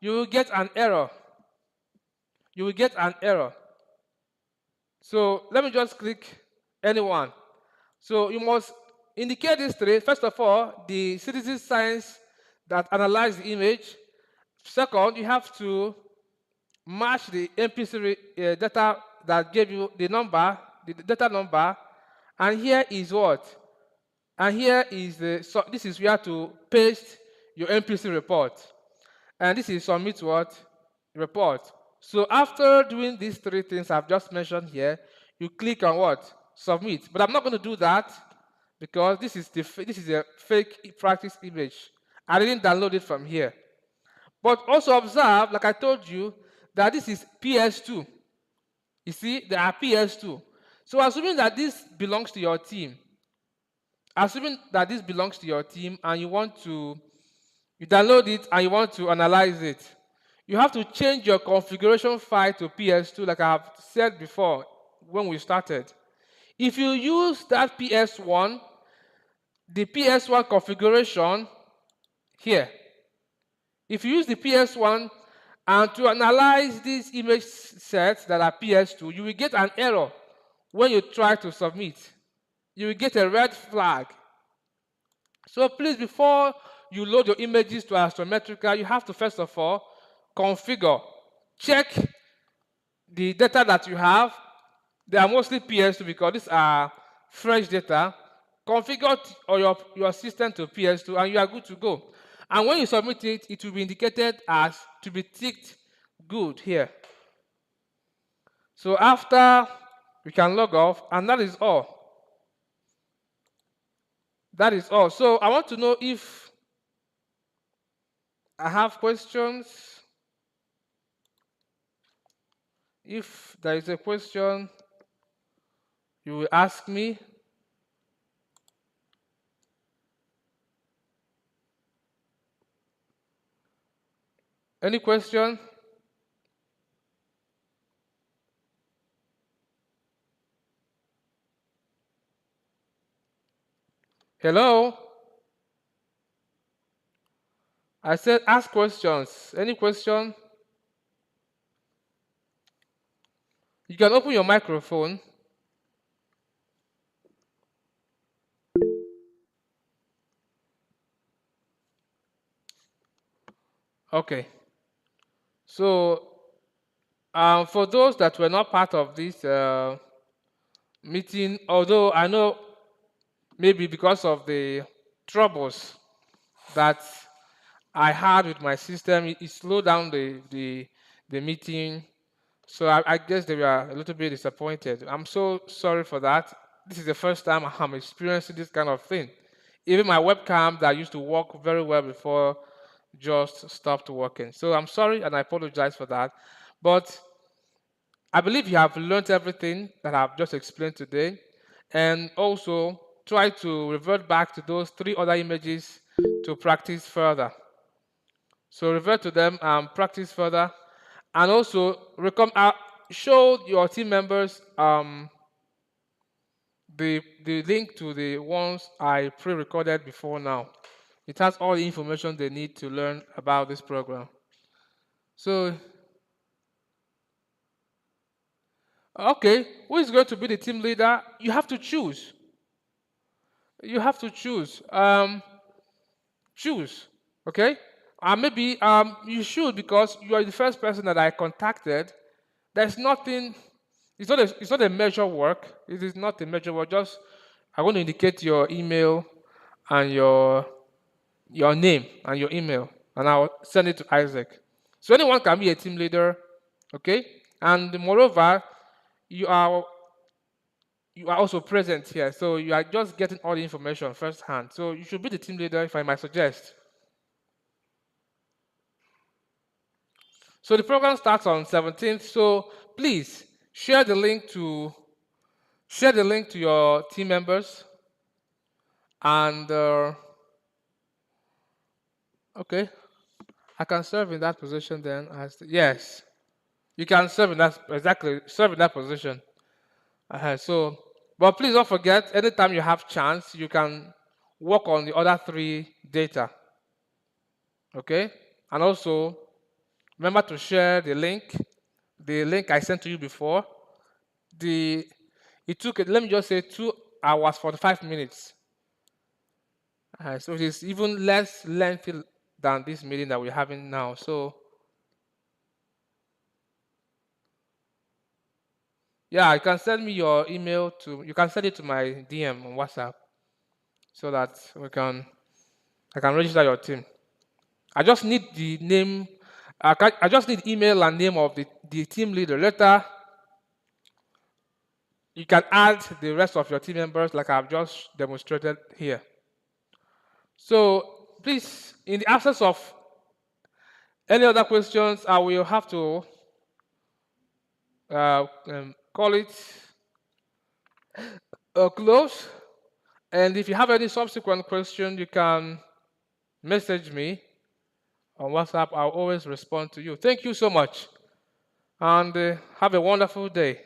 you will get an error. You will get an error. So let me just click anyone. So you must indicate these 3. First of all, the citizen science that analyzed the image. Second, you have to match the MPC data that gave you the number, the data number, and here is what? And here is so this is where to paste your MPC report. And this is submit what? Report. So after doing these 3 things I've just mentioned here, you click on what? Submit. But I'm not going to do that because this is a fake practice image. I didn't download it from here. But also observe, like I told you, that this is PS2. You see, there are PS2. So assuming that this belongs to your team, and you download it and you want to analyze it, you have to change your configuration file to PS2 like I have said before when we started. If you use that PS1, the PS1 configuration here, if you use the PS1 and to analyze these image sets that are PS2, you will get an error when you try to submit. You will get a red flag. So please, before you load your images to Astrometrica, you have to first of all configure. Check the data that you have. They are mostly PS2 because these are fresh data. Configure your system to PS2 and you are good to go. And when you submit it, it will be indicated as to be ticked good here. So after, we can log off, and that is all. That is all. So I want to know if I have questions. If there is a question, you will ask me. Any question? Hello? I said ask questions. Any question? You can open your microphone. Okay. So, for those that were not part of this meeting, although I know maybe because of the troubles that I had with my system, it slowed down the meeting. So I guess they were a little bit disappointed. I'm so sorry for that. This is the first time I'm experiencing this kind of thing. Even my webcam that used to work very well before just stopped working. So I'm sorry and I apologize for that. But I believe you have learned everything that I've just explained today. And also try to revert back to those three other images to practice further. So revert to them and practice further. And also show your team members the link to the ones I pre-recorded before now. It has all the information they need to learn about this program. So, okay, who is going to be the team leader? You have to choose. You have to choose. Choose. Okay? Maybe you should because you are the first person that I contacted. There's nothing. It's not a measure work. It is not a measure work. Just I want to indicate your email and your name and your email, and I'll send it to Isaac. So anyone can be a team leader, okay? And moreover, you are you are also present here, so you are just getting all the information firsthand. So you should be the team leader, if I might suggest. So the program starts on 17th. So please share the link to your team members, and okay, I can serve in that position then. Yes, you can serve in that exactly serve in that position. So, but please don't forget, anytime you have chance, you can work on the other three data. Okay, and also remember to share the link I sent to you before. The it took let me just say 2 hours 45 minutes. So it is even less lengthy than this meeting that we're having now. So yeah, you can send me your email to you can send it to my DM on WhatsApp so that I can register your team. I just need the name. I just need email and name of the team leader. Later, you can add the rest of your team members like I've just demonstrated here. So please, in the absence of any other questions, I will have to call it close. And if you have any subsequent question, you can message me on WhatsApp. I'll always respond to you. Thank you so much, and have a wonderful day.